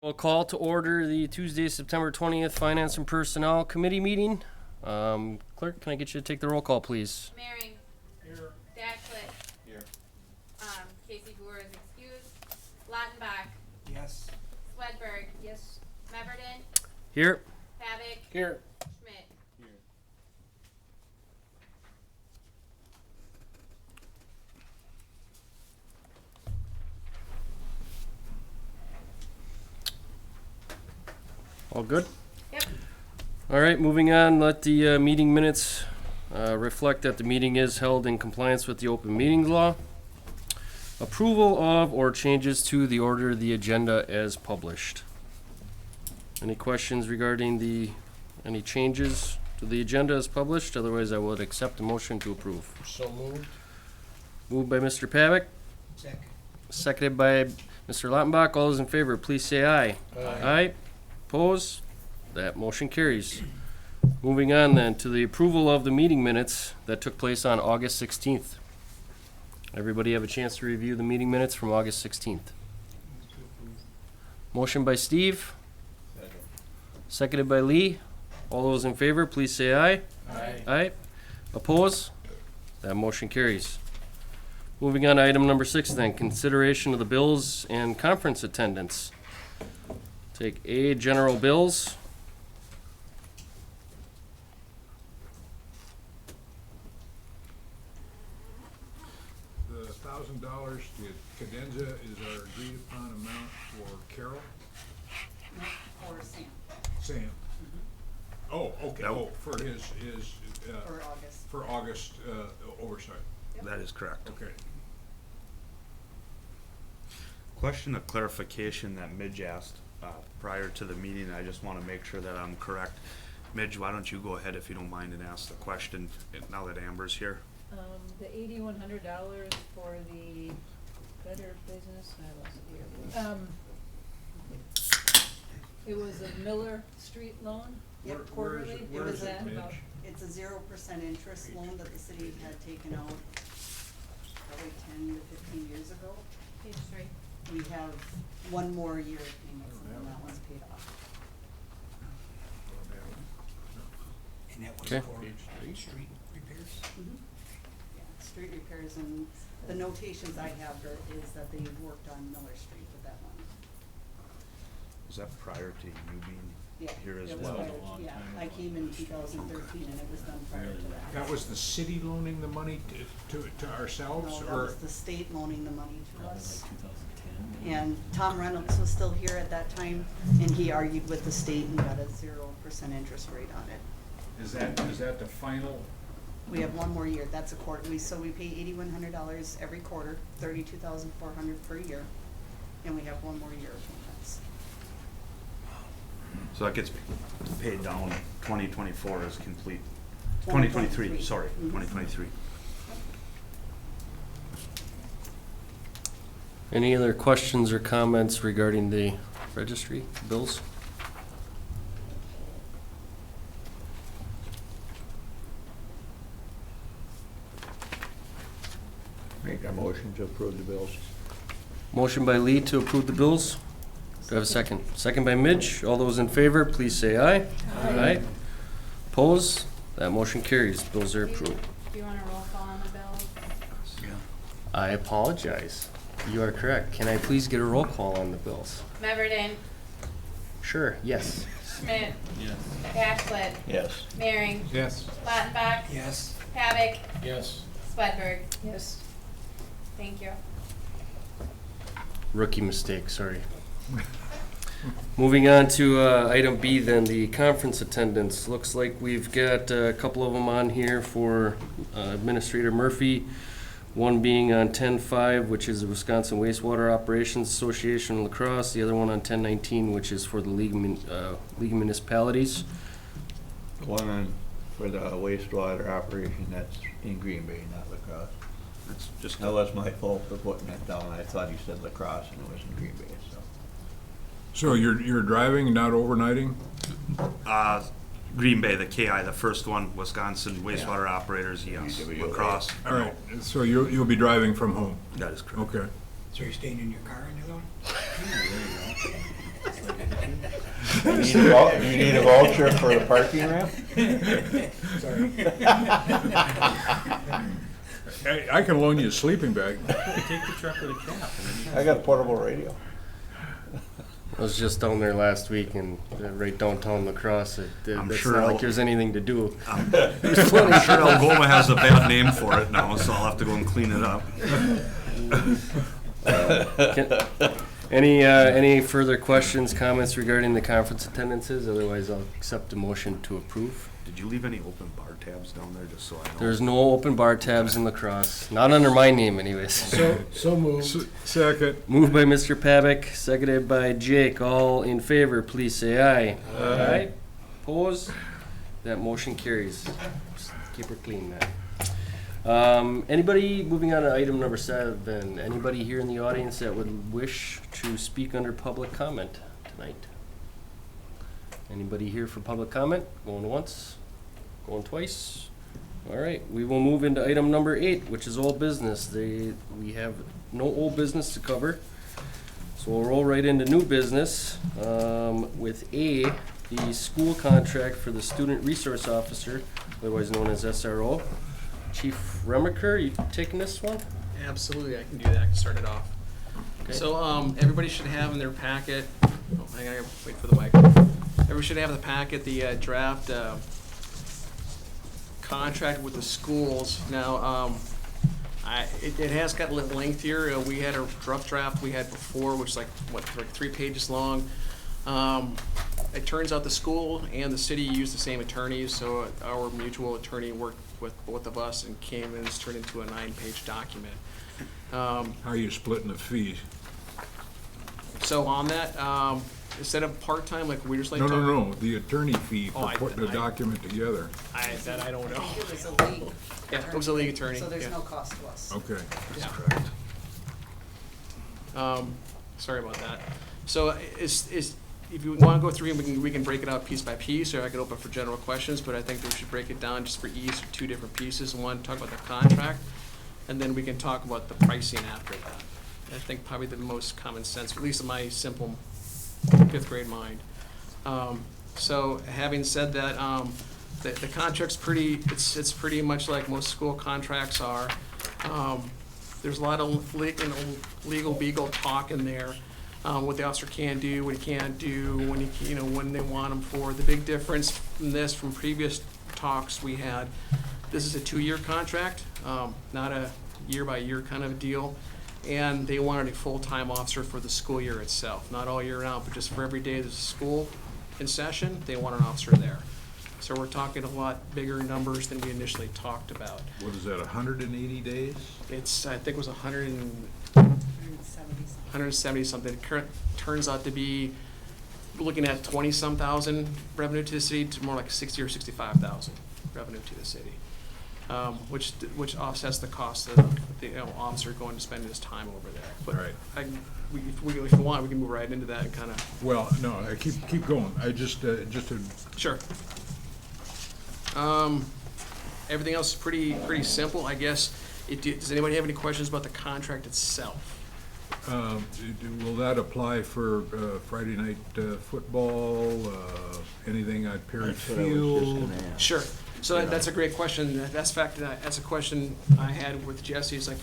We'll call to order the Tuesday, September 20th Finance and Personnel Committee meeting. Clerk, can I get you to take the roll call, please? Maring. Here. Dashlet. Here. Casey Brewer is excused. Lautenbach. Yes. Swedberg. Yes. Meverden. Here. Pavick. Here. Schmidt. Here. All good? Yep. All right, moving on. Let the meeting minutes reflect that the meeting is held in compliance with the open meetings law. Approval of or changes to the order of the agenda as published. Any questions regarding any changes to the agenda as published? Otherwise, I would accept the motion to approve. So moved. Moved by Mr. Pavick, Second. seconded by Mr. Lautenbach. All those in favor, please say aye. Aye. Oppose? That motion carries. Moving on then to the approval of the meeting minutes that took place on August 16th. Everybody have a chance to review the meeting minutes from August 16th. Motion by Steve, Second. seconded by Lee. All those in favor, please say aye. Aye. Aye. Oppose? That motion carries. Moving on to item number 6 then, consideration of the bills and conference attendance. Take A, general bills. The $1,000 to Cadenza is our agreed upon amount for Carol? Or Sam, Sam? Oh, okay, No. for his, for August. for August, oversight, That is correct. okay. Question of clarification that Midge asked prior to the meeting. I just want to make sure that I'm correct. Midge, why don't you go ahead if you don't mind and ask the question now that Amber's here? The $8,100 for the Better Business, I lost it here. It was a Miller Street loan, Where- Yep, where is quarterly, it- it where was is it, at Midge? about, It's a 0% interest loan that the city had taken out probably 10 to 15 years ago. Page 3. We have one more year of payments and then that one's paid off. And that was Okay. for street repairs? Yeah, street repairs, and the notations I have is that they worked on Miller Street with that money. Was that prior to you being Yeah, here as it was well? prior- Yeah, I came in 2013 and it was done prior to that. That was the city loaning the money to ourselves, No, that or? was the state loaning the money to us. 2010. And Tom Reynolds was still here at that time, and he argued with the state and got a 0% interest rate on it. Is that the final? We have one more year, that's a quarter, so we pay $8,100 every quarter, $32,400 per year, and we have one more year of payments. So that gets paid down, 2024 is complete. 2023, sorry, Mhm. 2023. Any other questions or comments regarding the registry bills? Make a motion to approve the bills. Motion by Lee to approve the bills. Do I have a second? Second by Midge. All those in favor, please say aye. Aye. Oppose? That motion carries. Bills are approved. Do you want a roll call on the bills? I apologize. You are correct. Can I please get a roll call on the bills? Meverden. Sure, yes. Schmidt. Yes. Dashlet. Yes. Maring. Yes. Lautenbach. Yes. Pavick. Yes. Swedberg. yes. Thank you. Rookie mistake, sorry. Moving on to item B then, the conference attendance. Looks like we've got a couple of them on here for Administrator Murphy. One being on 10-5, which is the Wisconsin Wastewater Operations Association Lacrosse. The other one on 10-19, which is for the League of Municipalities. One on for the wastewater operation, that's in Green Bay, not Lacrosse. That's just, That was my fault for putting that down. I thought you said Lacrosse and it was in Green Bay, so. So you're driving, not overnighting? Green Bay, the KI, the first one, Wisconsin wastewater operators, yes, UWA. lacrosse. All right, so you'll be driving from home, That is correct. okay. So you're staying in your car in your You need a voucher for the parking ramp? I can loan you a sleeping bag. Take the truck with a cap. I got a portable radio. I was just down there last week and right downtown La Crosse. I'm It's sure not I'll- like there's anything to do. I'm sure Algoma has a bad name for it now, so I'll have to go and clean it up. Any further questions, comments regarding the conference attendances? Otherwise, I'll accept a motion to approve. Did you leave any open bar tabs down there, just so I know? There's no open bar tabs in La Crosse, not under my name anyways. So moved. Second. Moved by Mr. Pavic, seconded by Jake. All in favor, please say aye. Aye. Opposed? That motion carries. Just keep her clean, man. Anybody, moving on to item number 7, anybody here in the audience that would wish to speak under public comment tonight? Anybody here for public comment? Going once? Going twice? All right, we will move into item number 8, which is old business. We have no old business to cover. So we'll roll right into new business with A, the school contract for the student resource officer, otherwise known as SRO. Chief Remaker, you taking this one? Absolutely, I can do that. I can start it off. Okay. So, everybody should have in their packet, I gotta wait for the mic. Everybody should have in the packet the draft contract with the schools. Now, it has got a little lengthier. We had a rough draft we had before, which is like 3 pages long. It turns out the school and the city use the same attorneys, so our mutual attorney worked with both of us and came and it's turned into a 9-page document. How are you splitting the fees? So on that, instead of part-time, like we just like. No, the attorney fee Oh, for I- putting the I- document together. That I don't I know. think it was a league. Yeah, it was a league attorney, So there's yeah. no cost to us. Okay. Yeah. Sorry about that. So if you want to go through, we can break it out piece by piece, or I can open for general questions, but I think we should break it down just for ease of 2 different pieces. One, talk about the contract, and then we can talk about the pricing after that. I think probably the most common sense, at least in my simple 5th grade mind. So having said that, the contract's it's pretty much like most school contracts are. There's a lot of legal beagle talk in there. What the officer can do, what he can't do, when they want him for. The big difference from this, from previous talks we had, this is a 2-year contract, not a year-by-year kind of deal. And they wanted a full-time officer for the school year itself, not all year round, but just for every day there's a school in session, they want an officer there. So we're talking a lot bigger numbers than we initially talked about. What is that, 180 days? It's, I think it was 170 something. 170 something. Current turns out to be, looking at 20-some thousand revenue to the city to more like 60 or 65,000 revenue to the city, which offsets the cost of the officer going to spend his time over there. But Right. if you want, we can move right into that and kind of. Well, no, I keep going. I just to Sure. Everything else is pretty simple, I guess. Does anybody have any questions about the contract itself? will that apply for Friday night football, anything at Perry That's what I was just Field? gonna ask. Sure. So that's a great question. That's a question I had with Jesse. It's like,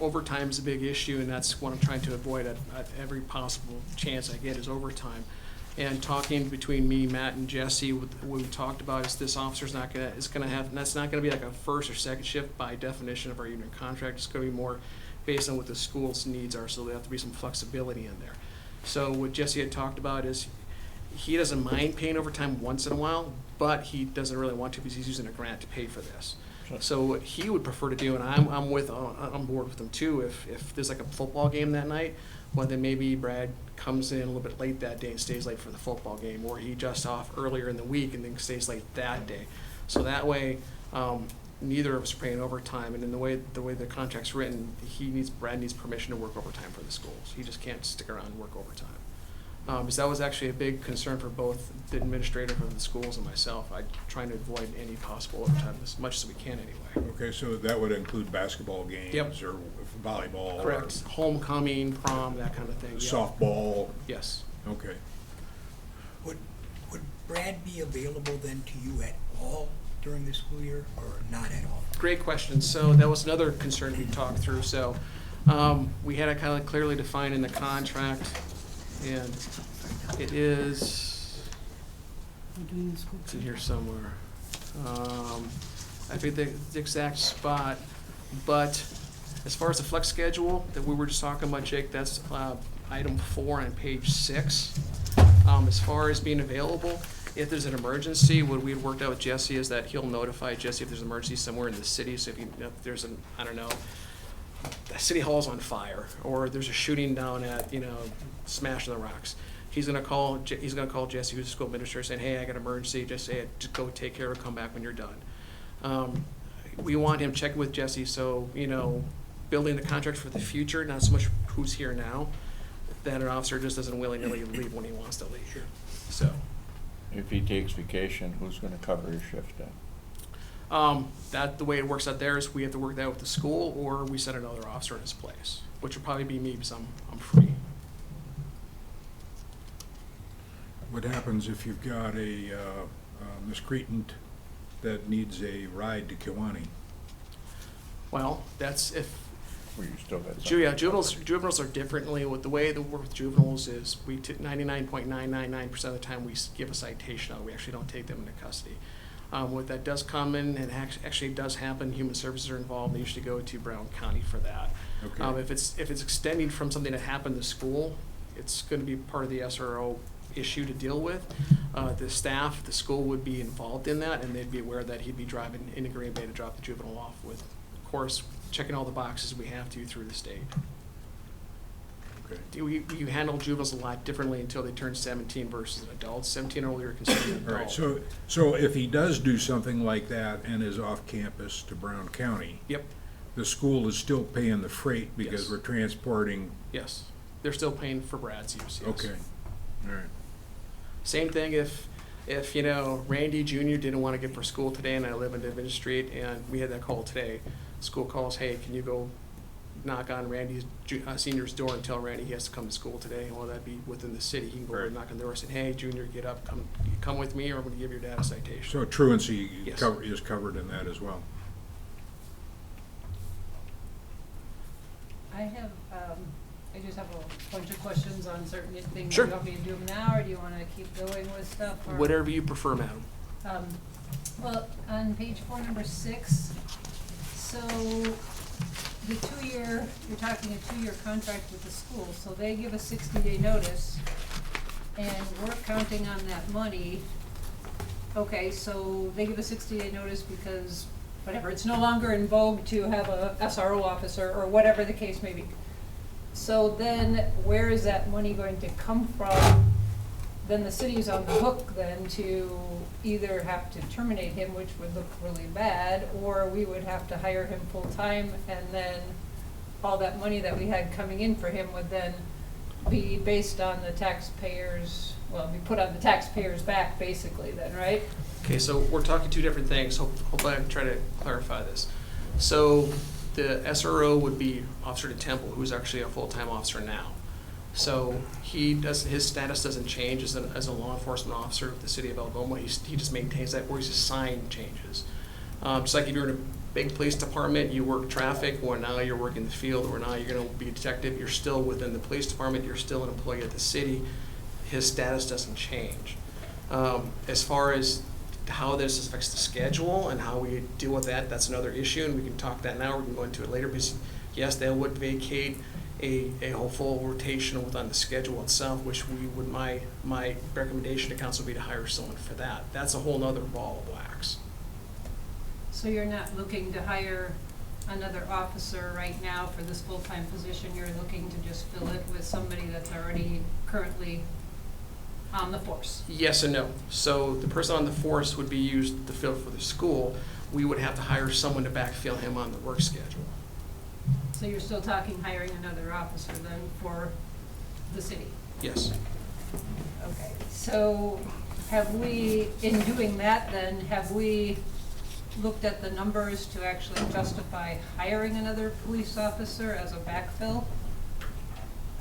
overtime is a big issue, and that's what I'm trying to avoid at every possible chance I get is overtime. And talking between me, Matt, and Jesse, what we talked about is this officer's not gonna, that's not gonna be like a first or second shift by definition of our union contract. It's gonna be more based on what the school's needs are, so there have to be some flexibility in there. So what Jesse had talked about is he doesn't mind paying overtime once in a while, but he doesn't really want to because he's using a grant to pay for this. So what he would prefer to do, and I'm on board with him too, if there's like a football game that night, well then maybe Brad comes in a little bit late that day and stays late for the football game, or he adjusts off earlier in the week and then stays late that day. So that way, neither of us are paying overtime, and in the way the contract's written, Brad needs permission to work overtime for the schools. He just can't stick around and work overtime. Because that was actually a big concern for both the administrator of the schools and myself. I'm trying to avoid any possible overtime as much as we can anyway. Okay, so that would include basketball games Yep. or volleyball? Correct. Homecoming, prom, that kind of thing. Or yeah. softball? Yes. Okay. Would Brad be available then to you at all during the school year, or not at all? Great question. So that was another concern we talked through. So we had it kind of clearly defined in the contract, and it is, it's in here somewhere. I forget the exact spot, but as far as the flex schedule that we were just talking about, Jake, that's item 4 on page 6. As far as being available, if there's an emergency, what we had worked out with Jesse is that he'll notify Jesse if there's an emergency somewhere in the city. So if there's an, I don't know, the city hall's on fire, or there's a shooting down at, Smashing the Rocks, he's gonna call Jesse, who's the school administrator, saying, hey, I got an emergency, just go take care of it, come back when you're done. We want him checking with Jesse, so, building the contract for the future, not so much who's here now, that an officer just doesn't willy-nilly leave when he wants to leave. So, If he takes vacation, who's gonna cover his shift then? the way it works out there is we have to work that with the school, or we send another officer in his place, which would probably be me because I'm free. What happens if you've got a miscreant that needs a ride to Kiwanee? Well, that's if Where you still got Yeah, something? juveniles are differently. With the way that we work with juveniles is 99.999% of the time we give a citation out. We actually don't take them into custody. What that does come in, and actually does happen, human services are involved. They usually go to Brown County for that. Okay. If it's extending from something that happened to school, it's going to be part of the SRO issue to deal with. The staff, the school would be involved in that, and they'd be aware that he'd be driving into Green Bay to drop the juvenile off with, of course, checking all the boxes we have to through the state. Okay. You handle juveniles a lot differently until they turn 17 versus an adult. 17 or older are considered an All right, adult. so if he does do something like that and is off campus to Brown County, Yep, the school is still paying the freight because Yes. we're transporting? yes. They're still paying for Brad's use, yes. Okay, all right. Same thing if Randy Jr. didn't want to get for school today, and I live in Division Street, and we had that call today. School calls, hey, can you go knock on Randy's senior's door and tell Randy he has to come to school today? Well, that'd be within the city. He can go over and knock on the door and say, hey, Junior, get up, come with me, or I'm going to give your dad a citation. So truancy Yes. is covered in that as well? I just have a bunch of questions on certain things. Sure. Do you want me to do them now, or do you wanna keep going with stuff? Or- Whatever you prefer, madam. Well, on page 4, number 6, so the 2-year, you're talking a 2-year contract with the school, so they give a 60-day notice, and we're counting on that money. Okay, so they give a 60-day notice because, whatever, it's no longer in vogue to have a SRO officer, or whatever the case may be. So then, where is that money going to come from? Then the city's on the hook then to either have to terminate him, which would look really bad, or we would have to hire him full-time, and then all that money that we had coming in for him would then be based on the taxpayers, well, be put on the taxpayers' back, basically, then, right? Okay, so we're talking two different things. Hopefully I can try to clarify this. So the SRO would be Officer DeTemple, who's actually a full-time officer now. So his status doesn't change as a law enforcement officer of the city of Algoma. He just maintains that, where his sign changes. Just like if you're in a big police department, you work traffic, or now you're working the field, or now you're going to be a detective, you're still within the police department, you're still an employee of the city. His status doesn't change. As far as how this affects the schedule and how we deal with that, that's another issue, and we can talk that now, or we can go into it later, because yes, they would vacate a whole full rotation within the schedule itself, which we would, my recommendation to council would be to hire someone for that. That's a whole nother ball of wax. So you're not looking to hire another officer right now for this full-time position, you're looking to just fill it with somebody that's already currently on the force? Yes and no. So the person on the force would be used to fill for the school. We would have to hire someone to backfill him on the work schedule. So you're still talking hiring another officer then for the city? Yes. Okay, so have we, in doing that then, have we looked at the numbers to actually justify hiring another police officer as a backfill?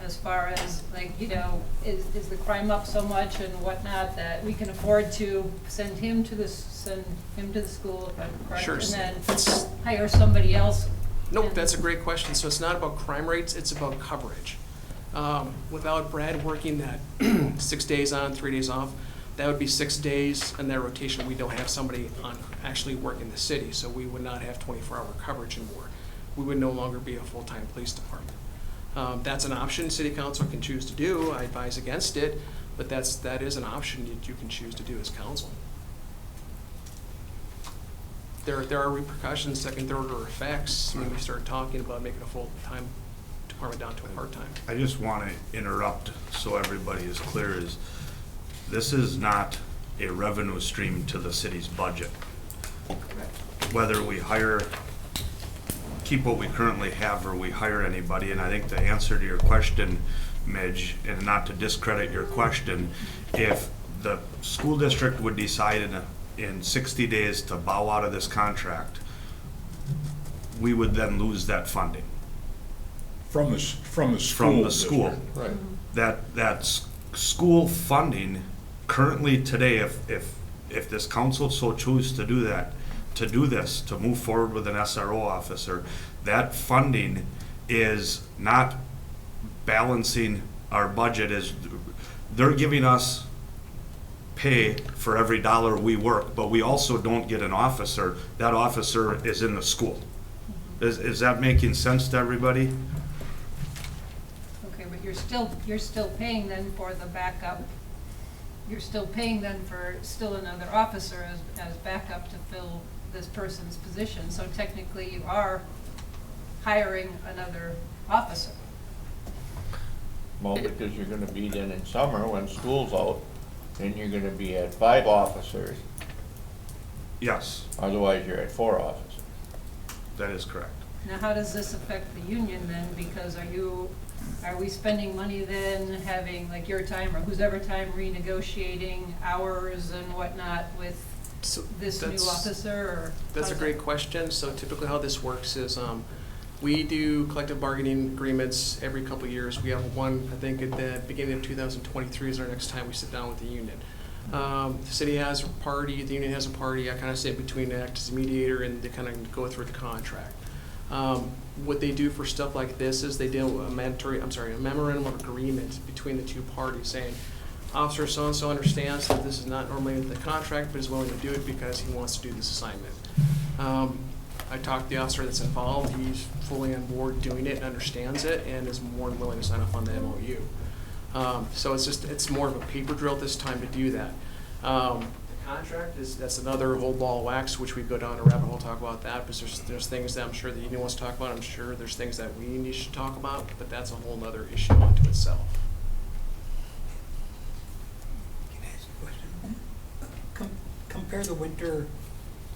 As far as, like, you know, is the crime up so much and whatnot that we can afford to send him to the school, if I'm correct? Sure. And then It's- hire somebody else? Nope, And- that's a great question. So it's not about crime rates, it's about coverage. Without Brad working that 6 days on, 3 days off, that would be 6 days in that rotation. We don't have somebody on actually working the city, so we would not have 24-hour coverage anymore. We would no longer be a full-time police department. That's an option city council can choose to do. I advise against it, but that is an option that you can choose to do as council. There are repercussions, second, third order effects when we start talking about making a full-time department down to a part-time. I just want to interrupt so everybody is clear, is this is not a revenue stream to the city's budget. Whether we keep what we currently have or we hire anybody, and I think the answer to your question, Midge, and not to discredit your question, if the school district would decide in 60 days to bow out of this contract, we would then lose that funding. From the school. From the school. district. Right. That school funding currently today, if this council so chooses to do that, to move forward with an SRO officer, that funding is not balancing our budget. They're giving us pay for every dollar we work, but we also don't get an officer. That officer is in the school. Is that making sense to everybody? Okay, but you're still paying then for the backup. You're still paying then for still another officer as backup to fill this person's position. So technically you are hiring another officer. Well, because you're gonna be then in summer when school's out, then you're gonna be at 5 officers, Yes, otherwise you're at 4 officers. that is correct. Now, how does this affect the union then? Because are we spending money then having, like, your time or whose ever time renegotiating hours and whatnot with So this new that's- officer, or? That's a how's great that- question. So typically how this works is, we do collective bargaining agreements every couple of years. We have one, I think, at the beginning of 2023 is our next time we sit down with the union. The city has a party, the union has a party. I kind of sit between, act as a mediator, and they kind of go through the contract. What they do for stuff like this is they do a memorandum of agreement between the two parties saying, Officer so-and-so understands that this is not normally in the contract, but is willing to do it because he wants to do this assignment. I talked to the officer that's involved. He's fully on board doing it and understands it and is more than willing to sign up on the MOU. So it's more of a paper drill this time to do that. The contract that's another whole ball of wax, which we go down a rabbit hole, talk about that, because there's things that I'm sure the union wants to talk about. I'm sure there's things that we need to talk about, but that's a whole other issue unto itself. Can I ask you a question? Compare the winter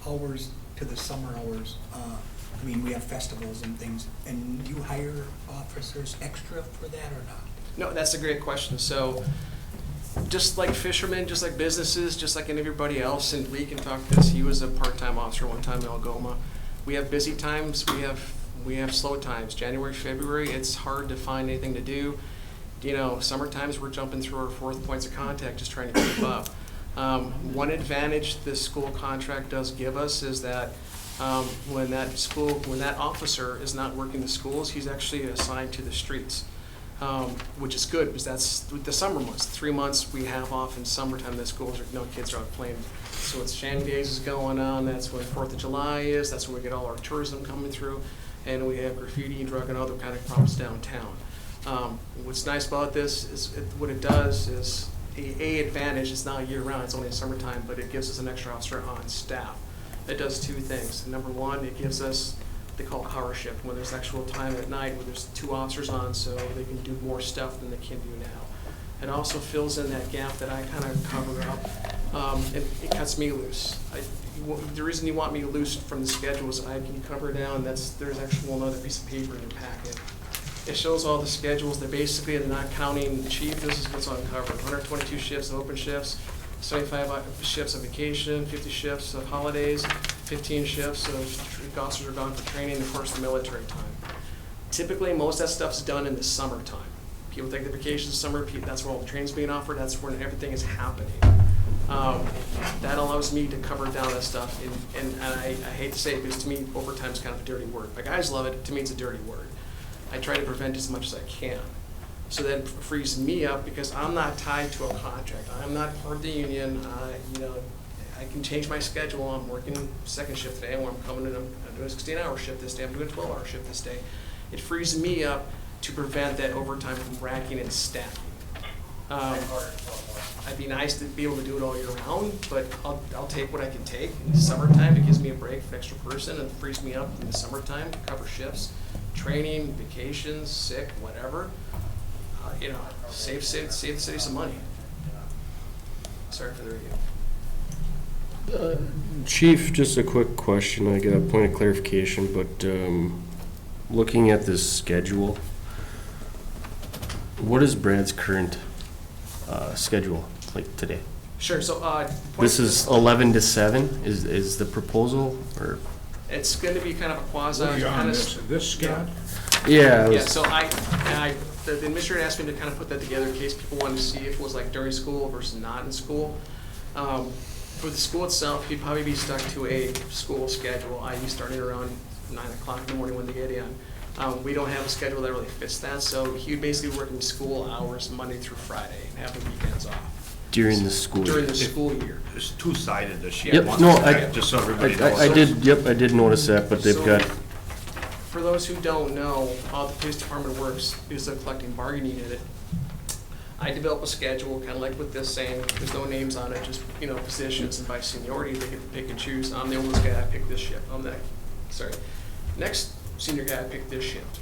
hours to the summer hours. I mean, we have festivals and things, and you hire officers extra for that or not? No, that's a great question. So, just like fishermen, just like businesses, just like everybody else, and Lee can talk to this. He was a part-time officer one time in Algoma. We have busy times. We have slow times. January, February, it's hard to find anything to do. You know, summer times we're jumping through our 4th points of contact, just trying to keep up. One advantage this school contract does give us is that when that officer is not working the schools, he's actually assigned to the streets. Which is good, because that's the summer months. 3 months we have off in summertime. The schools kids are out playing. So it's Shandy Days is going on. That's when 4th of July is. That's when we get all our tourism coming through, and we have graffiti, drug, and other kind of problems downtown. What's nice about this is what it does is a advantage. It's not year round. It's only in summertime, but it gives us an extra officer on staff. It does 2 things. Number one, it gives us, they call it power shift, when there's actual time at night where there's 2 officers on, so they can do more stuff than they can do now. It also fills in that gap that I kind of cover up. It cuts me loose. The reason you want me loose from the schedule is I can cover down. There's actually another piece of paper in your packet. It shows all the schedules. They're basically, they're not counting chief, this is what's uncovered. 122 shifts of open shifts, 75 shifts of vacation, 50 shifts of holidays, 15 shifts of officers are gone for training, and of course the military time. Typically, most of that stuff's done in the summertime. People take their vacations summer, that's where all the training's being offered, that's when everything is happening. That allows me to cover down that stuff, and I hate to say it, because to me, overtime's kind of a dirty word. My guys love it, to me it's a dirty word. I try to prevent as much as I can. So that frees me up, because I'm not tied to a contract. I'm not part of the union. I can change my schedule. I'm working second shift today, or I'm coming in, I'm doing a 16-hour shift this day, I'm doing a 12-hour shift this day. It frees me up to prevent that overtime from racking and stacking. I'd be nice to be able to do it all year round, but I'll take what I can take. In the summertime, it gives me a break for an extra person, and frees me up in the summertime to cover shifts, training, vacations, sick, whatever. Save the city some money. Sorry for the review. Chief, just a quick question. I got a point of clarification, but looking at this schedule, what is Brad's current schedule like today? Sure, so, This is 11 to 7 is the proposal, or? it's gonna be kind of a quasi, Are you on kind this, Scott? Yeah. Yeah, so the administrator asked me to kind of put that together in case people wanted to see if it was like during school versus not in school. For the school itself, he'd probably be stuck to a school schedule, i.e. starting around 9 o'clock in the morning when they get in. We don't have a schedule that really fits that, so he would basically work in school hours Monday through Friday and have the weekends off. During the school year? During the school year. It's two-sided this year. Yep, One no, side, just so everybody knows. I did notice that, but they've So, got, for those who don't know, how the police department works is a collective bargaining unit. I develop a schedule, kind of like with this saying, there's no names on it, just, positions, and by seniority, they get to pick and choose. I'm the oldest guy, I pick this shift. Next senior guy, I pick this shift.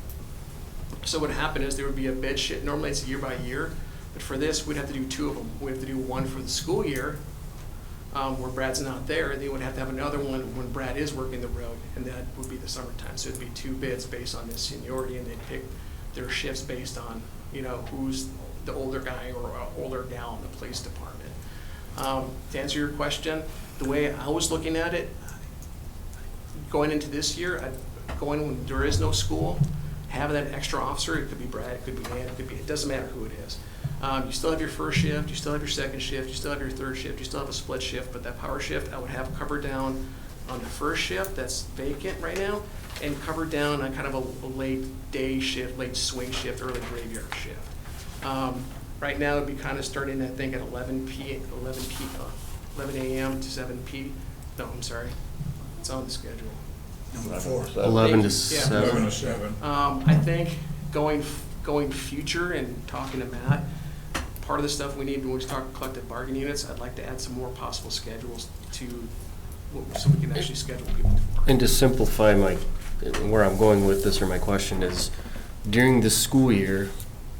So what happened is there would be a bid shift, normally it's year by year, but for this, we'd have to do two of them. We'd have to do one for the school year, where Brad's not there, and then we'd have to have another one when Brad is working the road, and that would be the summertime. So it'd be two bids based on this seniority, and they'd pick their shifts based on, who's the older guy or older gal in the police department. To answer your question, the way I was looking at it, going into this year, going when there is no school, having that extra officer, it could be Brad, it could be Ann, it doesn't matter who it is. You still have your first shift, you still have your second shift, you still have your third shift, you still have a split shift, but that power shift, I would have covered down on the first shift that's vacant right now, and covered down on kind of a late day shift, late swing shift, early graveyard shift. Right now, it'd be kind of starting, I think, at 11 a.m. to 7 p. No, I'm sorry. It's on the schedule. Number 4. 11 to Yeah. 7. 11 to 7. I think going future and talking to Matt, part of the stuff we need when we talk collective bargaining units, I'd like to add some more possible schedules so we can actually schedule people. And to simplify where I'm going with this, or my question is, during the school year,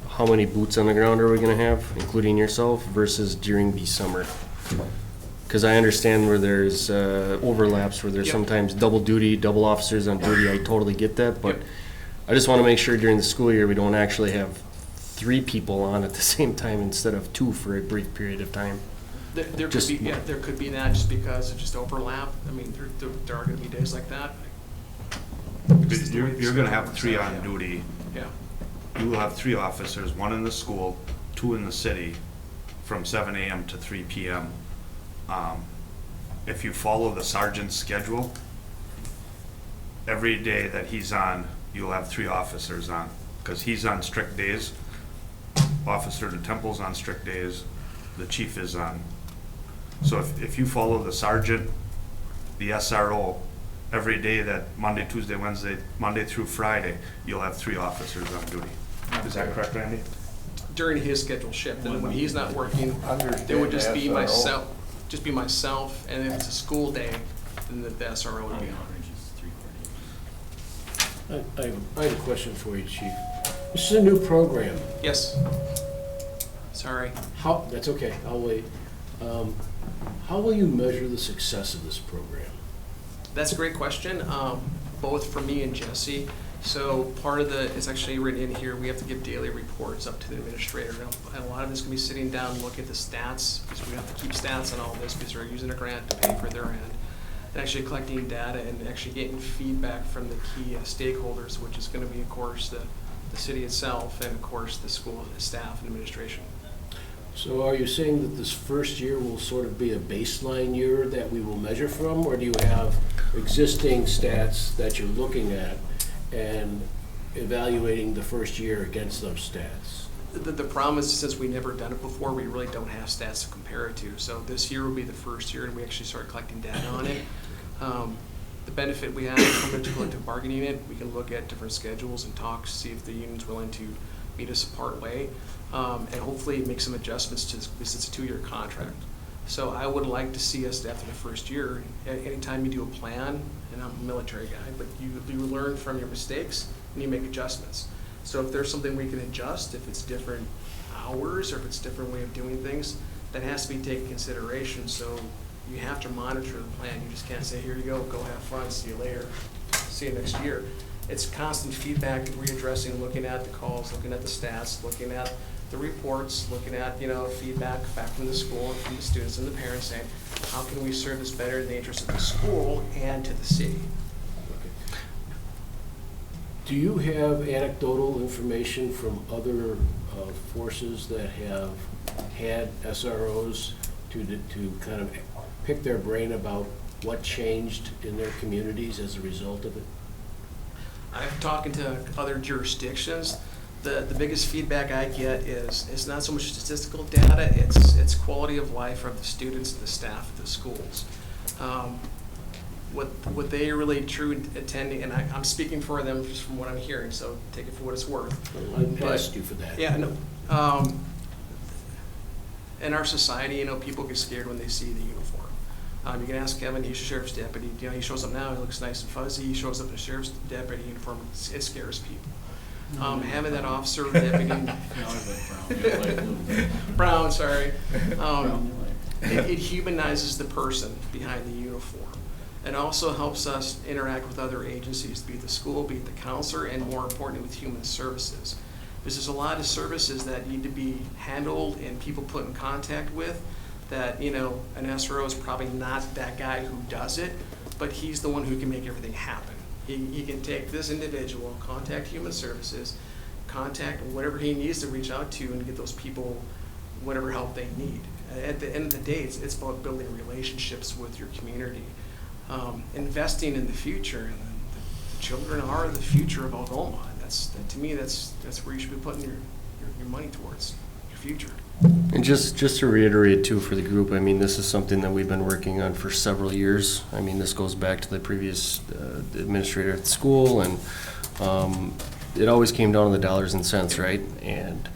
how many boots on the ground are we gonna have, including yourself, versus during the summer? Because I understand where there's overlaps, where there's Yep. sometimes double duty, double officers on duty, I totally get that, but Yep. I just wanna make sure during the school year, we don't actually have 3 people on at the same time instead of 2 for a brief period of time. There could Just- be, there could be that just because of just overlap. I mean, there are gonna be days like that. You're gonna have 3 on duty. Yeah. You will have 3 officers, 1 in the school, 2 in the city, from 7 a.m. to 3 p.m. If you follow the sergeant's schedule, every day that he's on, you'll have 3 officers on, because he's on strict days. Officer DeTemple's on strict days, the chief is on. So if you follow the sergeant, the SRO, every day that Monday, Tuesday, Wednesday, Monday through Friday, you'll have 3 officers on duty. Is that correct, Randy? During his scheduled shift, and when he's not working, it would just be myself, and if it's a school day, then the SRO would be on. I have a question for you, Chief. This is a new program. Yes. Sorry. That's okay, I'll wait. How will you measure the success of this program? That's a great question, both for me and Jesse. So part of it's actually written in here, we have to give daily reports up to the administrator. And a lot of this can be sitting down, look at the stats, because we have to keep stats on all this, because they're using a grant to pay for their end. And actually collecting data and actually getting feedback from the key stakeholders, which is gonna be, of course, the city itself, and of course, the school staff and administration. So are you saying that this first year will sort of be a baseline year that we will measure from, or do you have existing stats that you're looking at and evaluating the first year against those stats? The problem is, since we never done it before, we really don't have stats to compare it to. So this year will be the first year, and we actually start collecting data on it. The benefit we have from the collective bargaining unit, we can look at different schedules and talk, see if the union's willing to meet us part way, and hopefully make some adjustments to this, because it's a 2-year contract. So I would like to see us after the first year, anytime you do a plan, and I'm a military guy, but you learn from your mistakes and you make adjustments. So if there's something we can adjust, if it's different hours or if it's a different way of doing things, that has to be taken into consideration. So you have to monitor the plan. You just can't say, here you go have fun, see you later, see you next year. It's constant feedback, readdressing, looking at the calls, looking at the stats, looking at the reports, looking at, feedback back from the school and from the students and the parents, saying, how can we serve this better in the interest of the school and to the city? Do you have anecdotal information from other forces that have had SROs to kind of pick their brain about what changed in their communities as a result of it? I'm talking to other jurisdictions. The biggest feedback I get is it's not so much statistical data, it's quality of life of the students and the staff of the schools. What they really true attending, and I'm speaking for them just from what I'm hearing, so take it for what it's worth. I asked you for that. Yeah, no. In our society, people get scared when they see the uniform. You can ask Kevin, he's a sheriff's deputy. He shows up now, he looks nice and fuzzy. He shows up in a sheriff's deputy uniform, it scares people. Having that officer or deputy, Brown, sorry. It humanizes the person behind the uniform. It also helps us interact with other agencies, be it the school, be it the counselor, and more importantly, with human services. Because there's a lot of services that need to be handled and people put in contact with that, an SRO is probably not that guy who does it, but he's the one who can make everything happen. He can take this individual, contact human services, contact whatever he needs to reach out to and get those people whatever help they need. At the end of the day, it's about building relationships with your community. Investing in the future, and the children are the future of Algoma. To me, that's where you should be putting your money towards, your future. And just to reiterate too for the group, this is something that we've been working on for several years. This goes back to the previous administrator at the school, and it always came down to the dollars and cents, right? And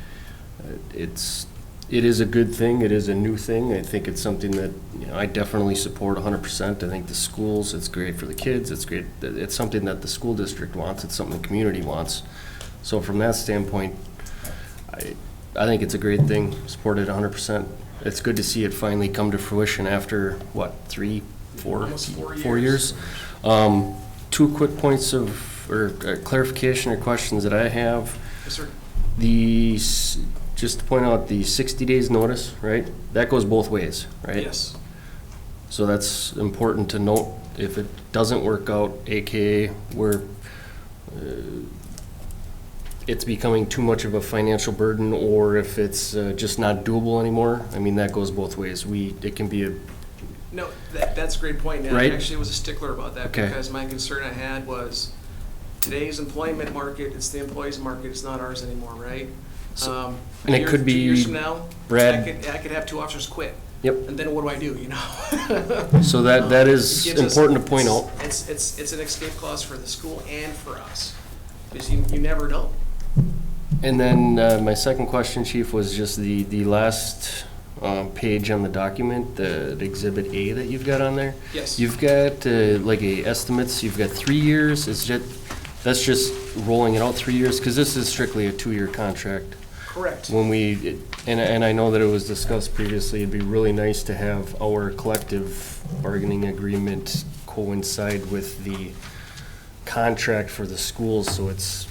it is a good thing. It is a new thing. I think it's something that I definitely support 100%. I think the schools, it's great for the kids. It's great. It's something that the school district wants. It's something the community wants. So from that standpoint, I think it's a great thing. Support it 100%. It's good to see it finally come to fruition after Almost 4 years. 2 quick points of clarification or questions that I have. Yes, sir. Just to point out, the 60 days notice, right? That goes both ways, right? Yes. So that's important to note. If it doesn't work out, AKA where it's becoming too much of a financial burden, or if it's just not doable anymore, that goes both ways. It can be a... No, that's a great point. And right? I actually was a stickler about that, okay. Because my concern I had was today's employment market, it's the employee's market, it's not ours anymore, right? So, and it could be 2 years from now, Brad. I could have 2 officers quit. Yep. And then what do I do? So that is important to point out. It's an escape clause for the school and for us, because you never know. And then my second question, Chief, was just the last page on the document, the Exhibit A that you've got on there. Yes. You've got estimates. You've got 3 years. That's just rolling it out 3 years, because this is strictly a 2-year contract. Correct. And I know that it was discussed previously, it'd be really nice to have our collective bargaining agreement coincide with the contract for the schools, so it's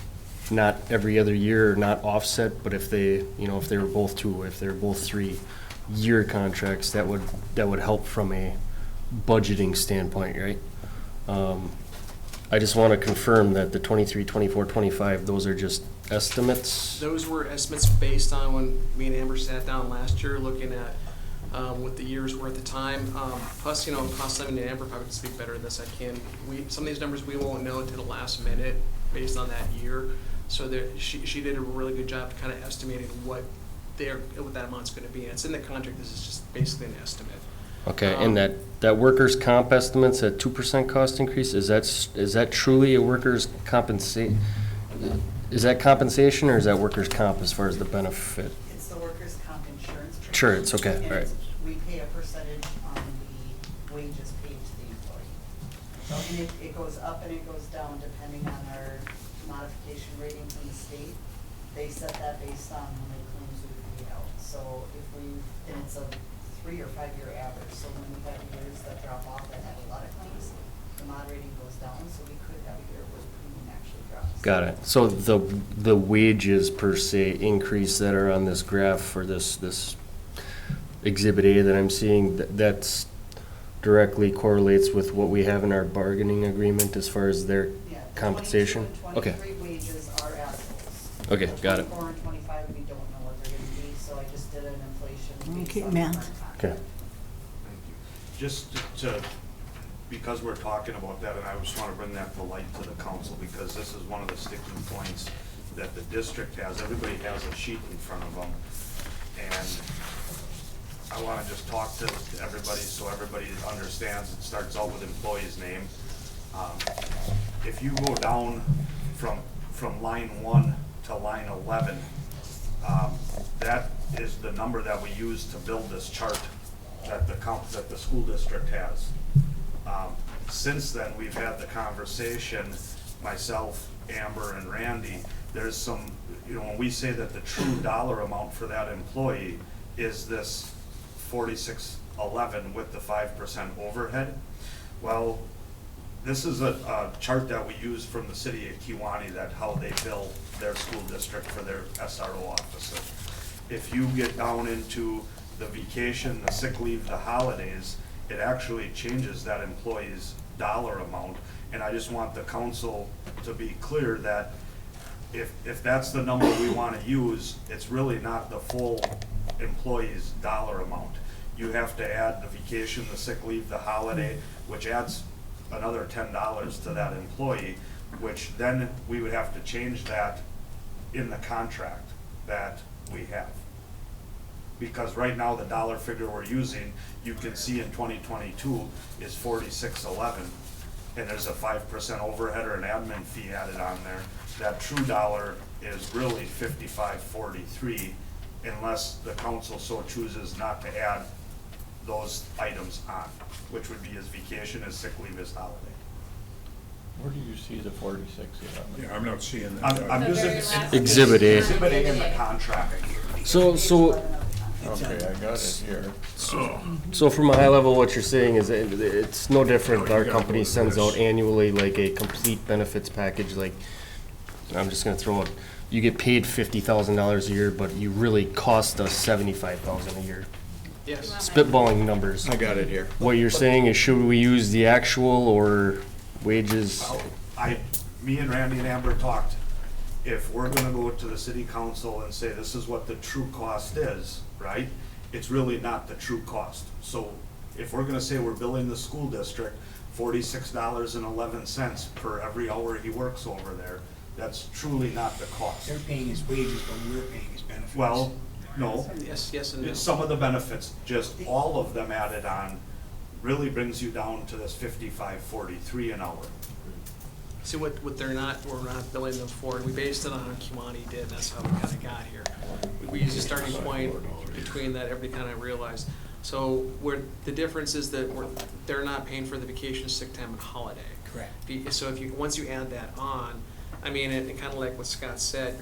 not every other year or not offset, but if they, you know, if they were both 3-year contracts, that would help from a budgeting standpoint, right? I just want to confirm that the 23, 24, 25, those are just estimates? Those were estimates based on when me and Amber sat down last year, looking at what the years were at the time. Plus, you know, cost saving, and Amber probably can speak better than this. Some of these numbers we won't know until the last minute based on that year. So she did a really good job kind of estimating what that amount's going to be. And it's in the contract. This is just basically an estimate. Okay, and that workers' comp estimates at 2% cost increase, is that truly a workers' compensation? Is that compensation or is that workers' comp as far as the benefit? It's the workers' comp insurance. Sure, it's okay, And all right. we pay a percentage on the wages paid to the employee. So, and it goes up and it goes down depending on our modification rating from the state. They set that based on how many claims we paid out. So and it's a 3 or 5 year average. So when we have years that drop off that have a lot of claims, the mod rating goes down. So we could have a year where the premium actually drops. Got it. So the wages per se increase that are on this graph for this Exhibit A that I'm seeing, that's directly correlates with what we have in our bargaining agreement as far as their Yeah, the compensation? 22 and Okay, 23 wages are actuals. Okay, The got it. 24 and 25, we don't know what they're gonna be, so I just did an inflation based Okay, on Matt. the current contract. okay. Thank you. Just because we're talking about that, and I just want to bring that to light to the council, because this is one of the sticking points that the district has. Everybody has a sheet in front of them. And I want to just talk to everybody so everybody understands. It starts out with employee's name. If you go down from line 1 to line 11, that is the number that we use to build this chart that the school district has. Since then, we've had the conversation, myself, Amber, and Randy, there's some, you know, when we say that the true dollar amount for that employee is this 4611 with the 5% overhead, well, this is a chart that we use from the city of Kewanee, that how they bill their school district for their SRO officer. If you get down into the vacation, the sick leave, the holidays, it actually changes that employee's dollar amount. And I just want the council to be clear that if that's the number we want to use, it's really not the full employee's dollar amount. You have to add the vacation, the sick leave, the holiday, which adds another $10 to that employee, which then we would have to change that in the contract that we have. Because right now, the dollar figure we're using, you can see in 2022 is 4611, and there's a 5% overhead or an admin fee added on there. That true dollar is really 5543, unless the council so chooses not to add those items on, which would be his vacation, his sick leave, his holiday. Where do you see the 4611? Yeah, I'm not seeing that. I'm The using very last Exhibit A. Exhibit A in the contract. So Okay, I got it here. So from a high level, what you're saying is that it's no different. Our company sends out annually like a complete benefits package, like, I'm just gonna throw it, you get paid $50,000 a year, but you really cost us $75,000 a year. Yes. Spitballing numbers. I got it here. What you're saying is, should we use the actual or wages? Me and Randy and Amber talked, if we're gonna go to the city council and say this is what the true cost is, right? It's really not the true cost. So if we're gonna say we're billing the school district $46.11 per every hour he works over there, that's truly not the cost. They're paying his wages, but we're paying his benefits. Well, no, Yes, and no. it's some of the benefits, just all of them added on, really brings you down to this 55.43 an hour. See, what we're not billing them for, and we based it on what Kewanee did, that's how we kind of got here. We used a starting point between that, everybody kind of realized. So where the difference is that they're not paying for the vacation, sick time, and holiday. Correct. So once you add that on, I mean, and kind of like what Scott said,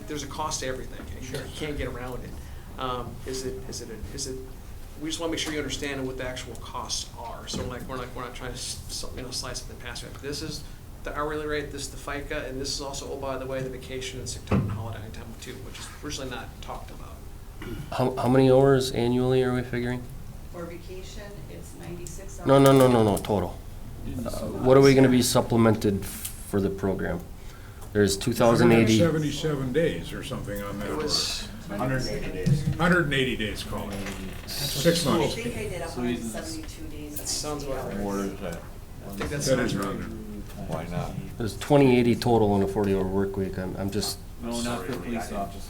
there's a cost to everything. You can't get around it. We just want to make sure you understand what the actual costs are. So like we're not trying to slice it and pass it. This is the hourly rate, this is the FICA, and this is also, oh, by the way, the vacation and sick time and holiday time too, which is originally not talked about. How many hours annually are we figuring? For vacation, it's 96 hours. No, total. What are we gonna be supplemented for the program? There's 2,080. 177 days or something on that It order. was, 180 days. 180 days, call it. 6 I months. think I did 172 days. That sounds and about 60 right. Where hours. is that? I think that That sounds is right. rounded. Why not? There's 2080 total in a 40-hour work week. I'm just, No, not Sorry, for Lee, I police didn't- officers.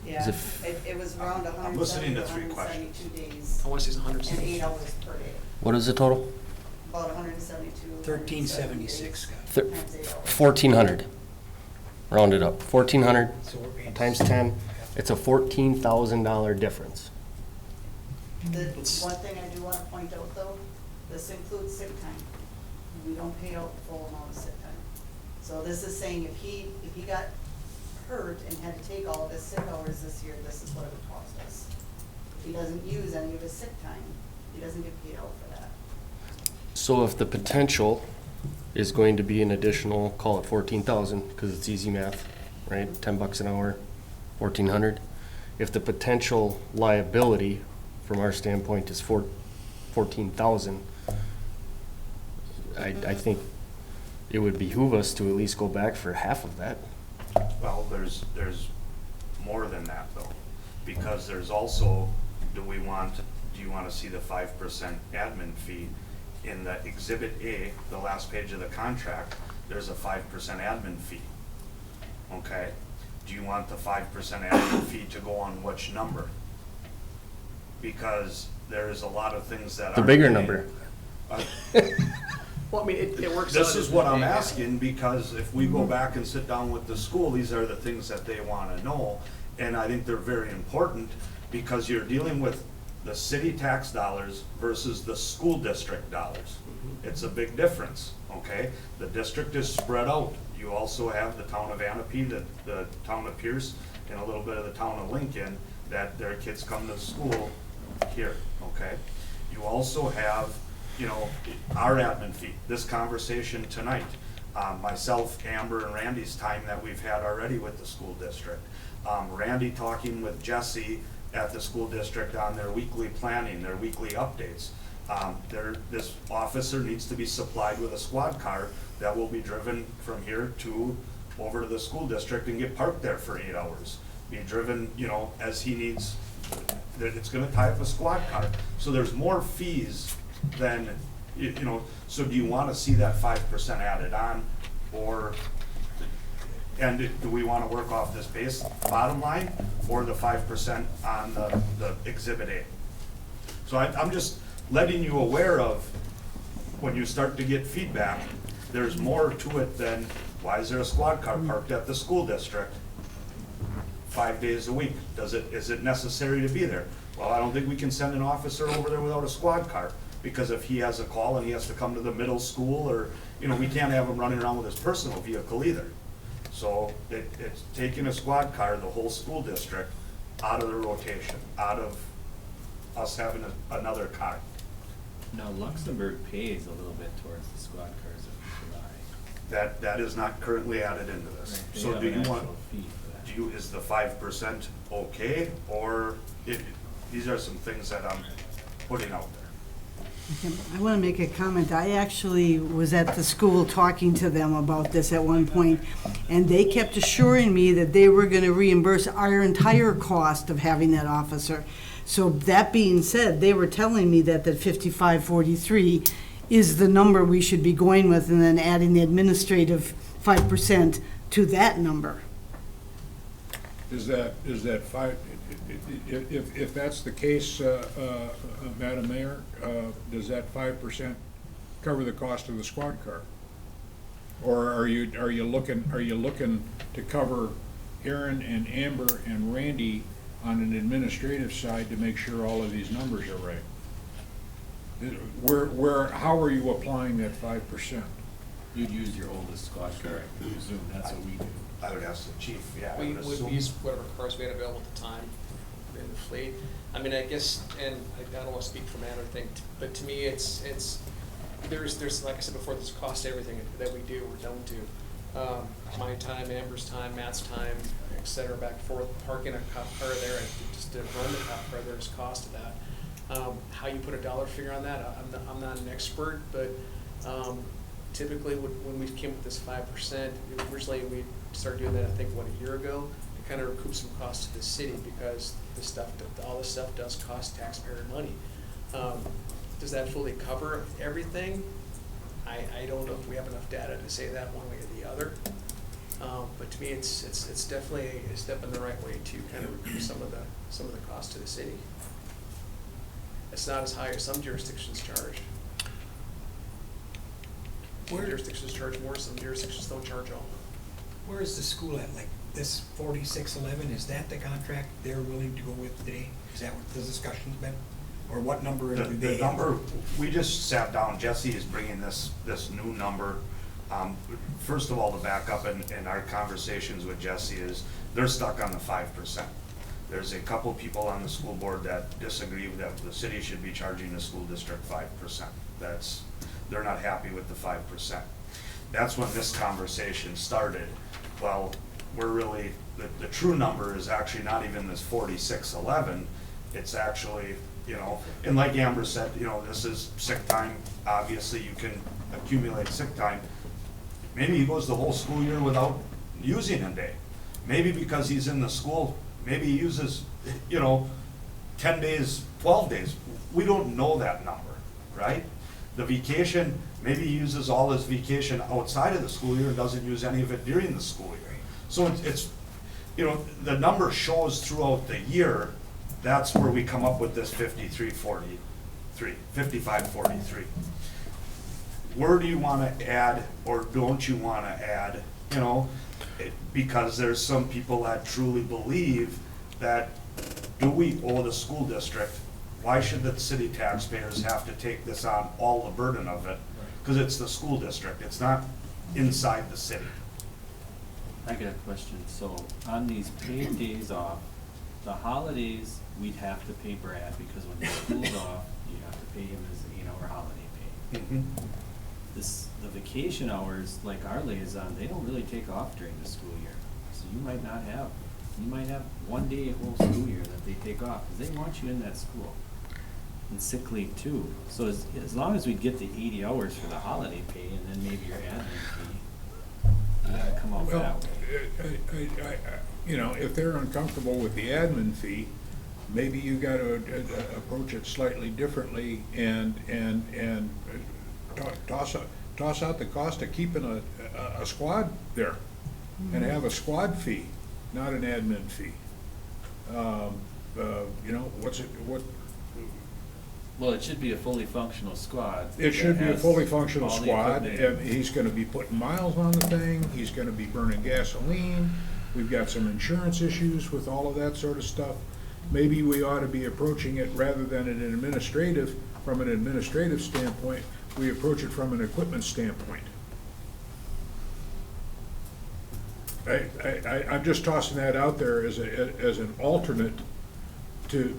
Yeah, Is it it was around I'm listening 170 to to three 172 days I wanna say it's 100. and 8 hours per day. what is the total? About 172. 1376, Scott. Thir- Times 8 hours. 1,400. Round it up. 1,400 So we're paying times 10. It's a $14,000 difference. The one thing I do want to point out though, this includes sick time. We don't pay out the full amount of sick time. So this is saying if he got hurt and had to take all of his sick hours this year, this is what it would cost us. If he doesn't use any of his sick time, he doesn't get paid out for that. So if the potential is going to be an additional, call it 14,000, because it's easy math, right? $10 an hour, 1,400. If the potential liability from our standpoint is 14,000, I think it would behoove us to at least go back for half of that. Well, there's more than that though, because there's also, do you want to see the 5% admin fee? In the Exhibit A, the last page of the contract, there's a 5% admin fee. Okay? Do you want the 5% admin fee to go on which number? Because there is a lot of things that The are. bigger number. Well, I mean, it works out. This is what I'm asking, because if we go back and sit down with the school, these are the things that they want to know. And I think they're very important, because you're dealing with the city tax dollars versus the school district dollars. It's a big difference, okay? The district is spread out. You also have the town of Anape, the town of Pierce, and a little bit of the town of Lincoln, that their kids come to school here, okay? You also have, you know, our admin fee, this conversation tonight, myself, Amber, and Randy's time that we've had already with the school district. Randy talking with Jesse at the school district on their weekly planning, their weekly updates. This officer needs to be supplied with a squad car that will be driven from here to over to the school district and get parked there for 8 hours. Be driven, you know, as he needs, that it's gonna tie up a squad car. So there's more fees than, you know, so do you wanna see that 5% added on? Or, and do we wanna work off this base bottom line or the 5% on the Exhibit A? So I'm just letting you aware of, when you start to get feedback, there's more to it than, why is there a squad car parked at the school district 5 days a week? Is it necessary to be there? Well, I don't think we can send an officer over there without a squad car, because if he has a call and he has to come to the middle school, or, you know, we can't have him running around with his personal vehicle either. So it's taking a squad car, the whole school district, out of the rotation, out of us having another car. Now Luxembourg pays a little bit towards the squad cars if we buy. That is not currently added into this. They So have do an you want, actual fee for that. is the 5% okay, or these are some things that I'm putting out there. I want to make a comment. I actually was at the school talking to them about this at one point, and they kept assuring me that they were going to reimburse our entire cost of having that officer. So that being said, they were telling me that 5543 is the number we should be going with, and then adding the administrative 5% to that number. Is that five, if that's the case, Madam Mayor, does that 5% cover the cost of the squad car? Or are you looking to cover Aaron and Amber and Randy on an administrative side to make sure all of these numbers are right? How are you applying that 5%? You'd use your oldest squad car, I presume, that's what we do. I would ask the chief, yeah. I We would would assume. use whatever cars we had available at the time. inflate. I mean, I guess, and I don't want to speak for Matt or anything, but to me, it's, there's, like I said before, there's a cost to everything that we do or don't do. My time, Amber's time, Matt's time, et cetera, back and forth, parking a cop car there, and just to run the cop car, there's cost to that. How you put a dollar figure on that, I'm not an expert, but typically when we came with this 5%, originally we started doing that, I think, a year ago, to kind of recoup some costs to the city, because all this stuff does cost taxpayer money. Does that fully cover everything? I don't know if we have enough data to say that one way or the other. But to me, it's definitely a step in the right way to kind of recoup some of the cost to the city. It's not as high as some jurisdictions charge. Some jurisdictions charge more, some jurisdictions don't charge all. Where is the school at, like this 4611, is that the contract they're willing to go with today? Is that what the discussion's been? Or what number do they The have? number, we just sat down, Jesse is bringing this new number. First of all, to back up in our conversations with Jesse is, they're stuck on the 5%. There's a couple people on the school board that disagree that the city should be charging the school district 5%. They're not happy with the 5%. That's when this conversation started. Well, we're really, the true number is actually not even this 4611, it's actually, and like Amber said, this is sick time, obviously you can accumulate sick time. Maybe he goes the whole school year without using a day. Maybe because he's in the school, maybe he uses, 10 days, 12 days. We don't know that number, right? The vacation, maybe he uses all his vacation outside of the school year and doesn't use any of it during the school year. So it's the number shows throughout the year. That's where we come up with this 5543. Where do you want to add, or don't you want to add, because there's some people that truly believe that, do we owe the school district? Why should the city taxpayers have to take this on, all the burden of it? Because it's the school district, it's not inside the city. I got a question. So on these paid days off, the holidays, we'd have to pay Brad, because when the school's off, you have to pay him his 8-hour holiday pay. The vacation hours, like our liaison, they don't really take off during the school year. So you might have 1 day a whole school year that they take off, because they want you in that school. And sick leave too. So as long as we get the 80 hours for the holiday pay, and then maybe your admin fee, you gotta come out that way. If they're uncomfortable with the admin fee, maybe you gotta approach it slightly differently and toss out the cost of keeping a squad there, and have a squad fee, not an admin fee. Well, it should be a fully functional squad. It should be a that fully has functional all the squad, equipment. and he's gonna be putting miles on the thing, he's gonna be burning gasoline, we've got some insurance issues with all of that sort of stuff. Maybe we ought to be approaching it, rather than from an administrative standpoint, we approach it from an equipment standpoint. I'm just tossing that out there as an alternate to,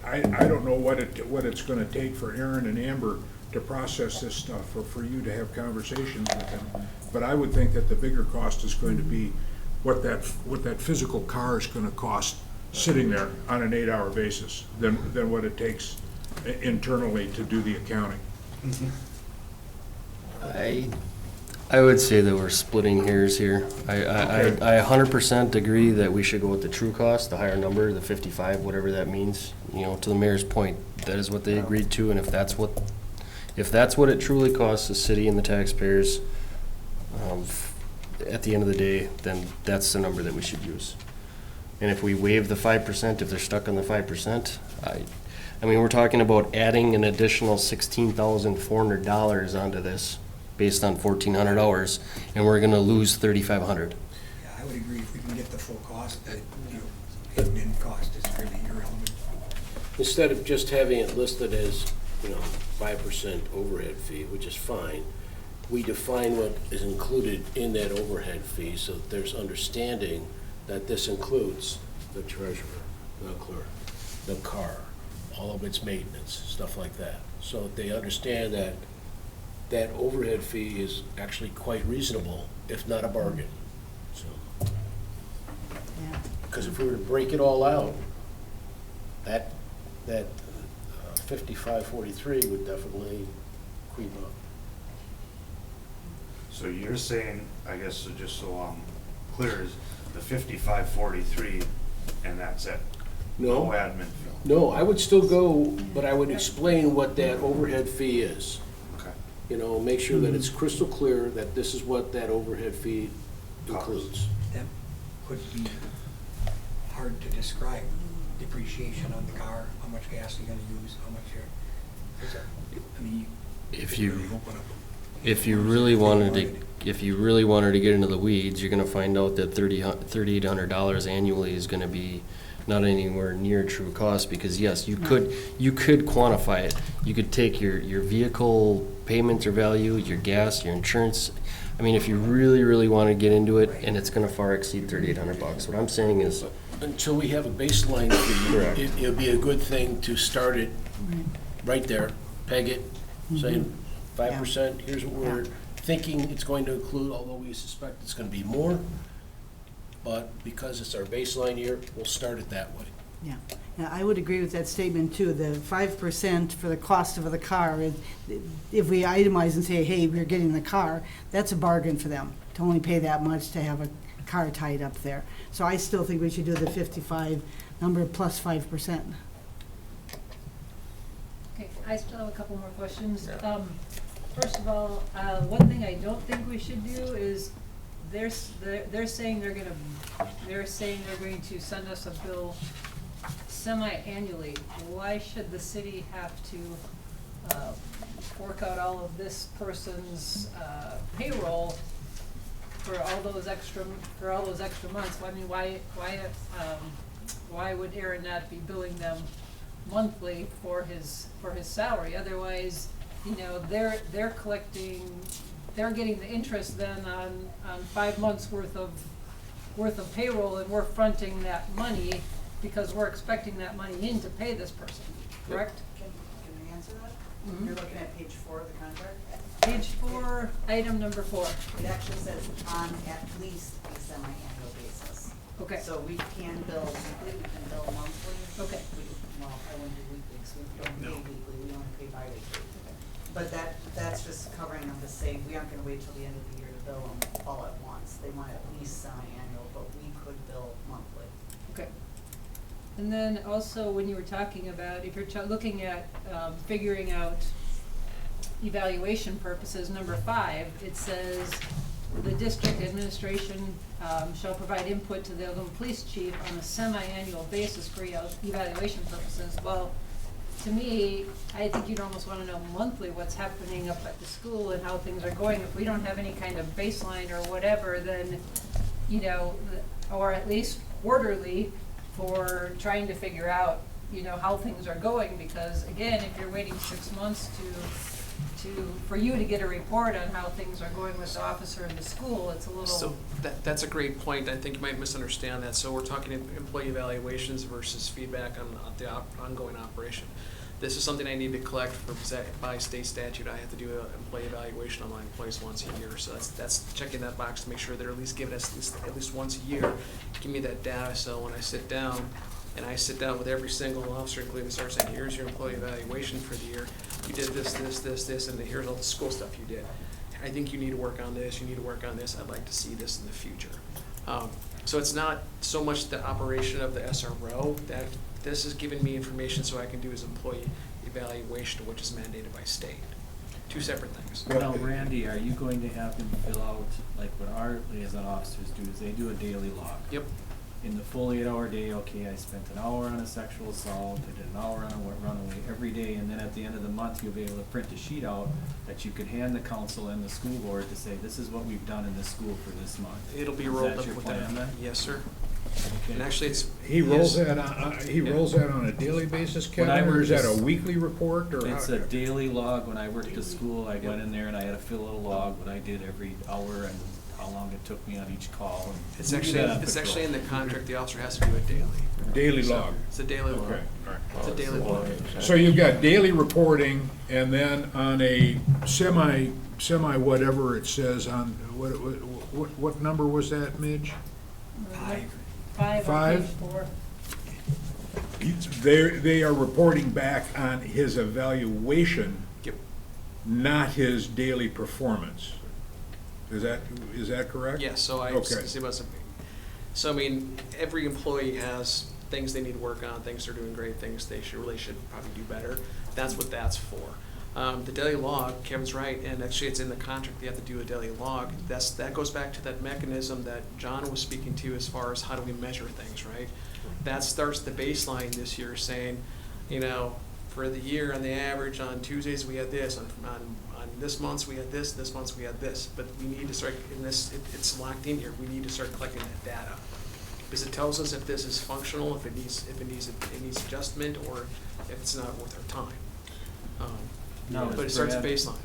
I don't know what it's gonna take for Aaron and Amber to process this stuff, or for you to have conversations with them. But I would think that the bigger cost is going to be what that physical car is gonna cost sitting there on an 8-hour basis than what it takes internally to do the accounting. I would say that we're splitting hairs here. I 100% agree that we should go with the true cost, the higher number, the 55, whatever that means. To the mayor's point, that is what they agreed to, and if that's what it truly costs the city and the taxpayers, at the end of the day, then that's the number that we should use. And if we waive the 5%, if they're stuck on the 5%, I mean, we're talking about adding an additional $16,400 onto this, based on 1,400 hours, and we're gonna lose 3,500. Yeah, I would agree, if we can get the full cost, that, admin cost is really irrelevant. Instead of just having it listed as, 5% overhead fee, which is fine, we define what is included in that overhead fee, so that there's understanding that this includes the treasurer, the car, all of its maintenance, stuff like that. So they understand that that overhead fee is actually quite reasonable, if not a bargain. So, Yeah. because if we were to break it all out, that 5543 would definitely creep up. So you're saying, I guess, so just so I'm clear, is the 5543 and that's it? No admin fee? No, I would still go, but I would explain what that overhead fee is. Okay. You know, make sure that it's crystal clear that this is what that overhead fee includes. That could be hard to describe, depreciation on the car, how much gas you're gonna use, how much I mean, If you you, really open up. if you really wanted to get into the weeds, you're gonna find out that $3,800 annually is gonna be not anywhere near true cost, because yes, you could quantify it. You could take your vehicle payments or value, your gas, your insurance. I mean, if you really want to get into it, and it's gonna far exceed $3,800. What I'm saying is, Until we have a baseline fee, Correct. it would be a good thing to start it right there, peg it, say 5%, here's what we're thinking it's going to include, although we suspect it's going to be more. But because it's our baseline year, we'll start it that way. Yeah, yeah, I would agree with that statement too. The 5% for the cost of the car, if we itemize and say, hey, we're getting the car, that's a bargain for them, to only pay that much to have a car tied up there. So I still think we should do the 55 number plus 5%. Okay, I still have a couple more questions. First of all, one thing I don't think we should do is, they're saying they're going to send us a bill semi-annually. Why should the city have to fork out all of this person's payroll for all those extra months? I mean, why would Aaron not be billing them monthly for his salary? Otherwise, you know, they're getting the interest then on 5 months worth of payroll, and we're fronting that money because we're expecting that money in to pay this person, correct? Can you answer that? Mhm. You're looking at page 4 of the contract? Page 4, item number 4. It actually says on at least a semi-annual basis. Okay. So we can bill weekly, we can bill monthly. Okay. Well, I wouldn't do weekly, because we don't pay weekly, we only pay bi-weekly. But that's just covering them to say, we aren't gonna wait till the end of the year to bill them all at once. They want at least semi-annual, but we could bill monthly. Okay. And then also, when you were talking about, if you're looking at figuring out evaluation purposes, number 5, it says, the district administration shall provide input to the Oklahoma Police Chief on a semi-annual basis for evaluation purposes. Well, to me, I think you'd almost want to know monthly what's happening up at the school and how things are going. If we don't have any kind of baseline or whatever, then, you know, or at least quarterly for trying to figure out, you know, how things are going. Because again, if you're waiting 6 months for you to get a report on how things are going with the officer in the school, it's a little. So that's a great point. I think you might misunderstand that. So we're talking employee evaluations versus feedback on the ongoing operation. This is something I need to collect by state statute. I have to do an employee evaluation on my employees once a year. So that's checking that box to make sure they're at least giving us at least once a year, give me that data. So when I sit down, and I sit down with every single officer, including the sergeant, saying, here's your employee evaluation for the year. You did this, and here's all the school stuff you did. I think you need to work on this, you need to work on this, I'd like to see this in the future. So it's not so much the operation of the SRO, that this is giving me information so I can do his employee evaluation, which is mandated by state. Two separate things. Now, Randy, are you going to have him fill out, like what our liaison officers do, is they do a daily log? Yep. In the full 8-hour day, okay, I spent an hour on a sexual assault, I did an hour on a runaway every day, and then at the end of the month, you'll be able to print a sheet out that you could hand the council and the school board to say, this is what we've done in this school for this month. It'll be rolled up Is that your with plan that. then? Yes, sir. And actually, it's. He rolls is- that on, he rolls that on a daily basis, When I Kevin, or work is that this- a weekly report, or how? It's a daily log. When I worked at school, I went in there and I had to fill out a log, what I did every hour and how long it took me on each call. and It's we do actually, that on it's patrol. actually in the contract, the officer has to do it daily. Daily So, log? It's a daily log. Okay, all right. It's a daily log. So you've got daily reporting, and then on a semi whatever it says on, what number was that, Midge? Five on Five? page 4. They are reporting back on his evaluation, Yep. not his daily performance. Is that correct? Yeah, so I, Okay. so I mean, every employee has things they need to work on, things they're doing great, things they should probably do better. That's what that's for. The daily log, Kevin's right, and actually it's in the contract, they have to do a daily log. That goes back to that mechanism that John was speaking to as far as how do we measure things, right? That starts the baseline this year saying, you know, for the year on the average on Tuesdays we had this, on this month we had this month we had this. But we need to start, it's locked in here, we need to start collecting that data. Because it tells us if this is functional, if it needs adjustment, or if it's not worth our time. Now, But it is starts a Brad- baseline.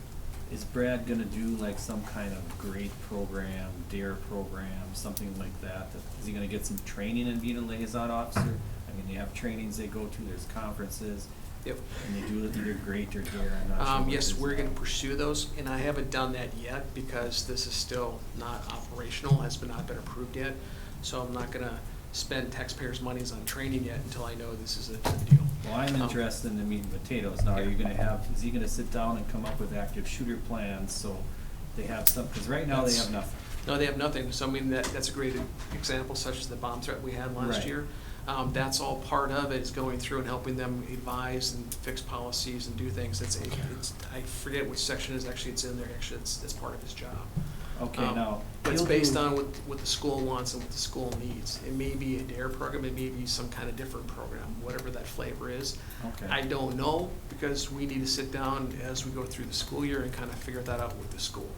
Is Brad gonna do like some kind of grade program, DARE program, something like that? Is he gonna get some training in being a liaison officer? I mean, they have trainings they go to, there's conferences, Yep. and they do either GREAT or DARE, I'm not sure. what it Yes, is we're now. gonna pursue those, and I haven't done that yet because this is still not operational, has not been approved yet. So I'm not gonna spend taxpayers' monies on training yet until I know this is a good deal. Well, I'm interested in the meat and potatoes. Now, are you gonna have, is he gonna sit down and come up with active shooter plans, so they have some, because right now they have nothing. No, they have nothing, so I mean, that's a great example, such as the bomb threat we had last Right. year. That's all part of it, is going through and helping them advise and fix policies and do things. It's, I forget which section it is, actually, it's in there, actually, it's part of his job. Okay, now. But it's he'll based do- on what the school wants and what the school needs. It may be a DARE program, it may be some kind of different program, whatever that flavor is. Okay. I don't know, because we need to sit down as we go through the school year and kind of figure that out with the school.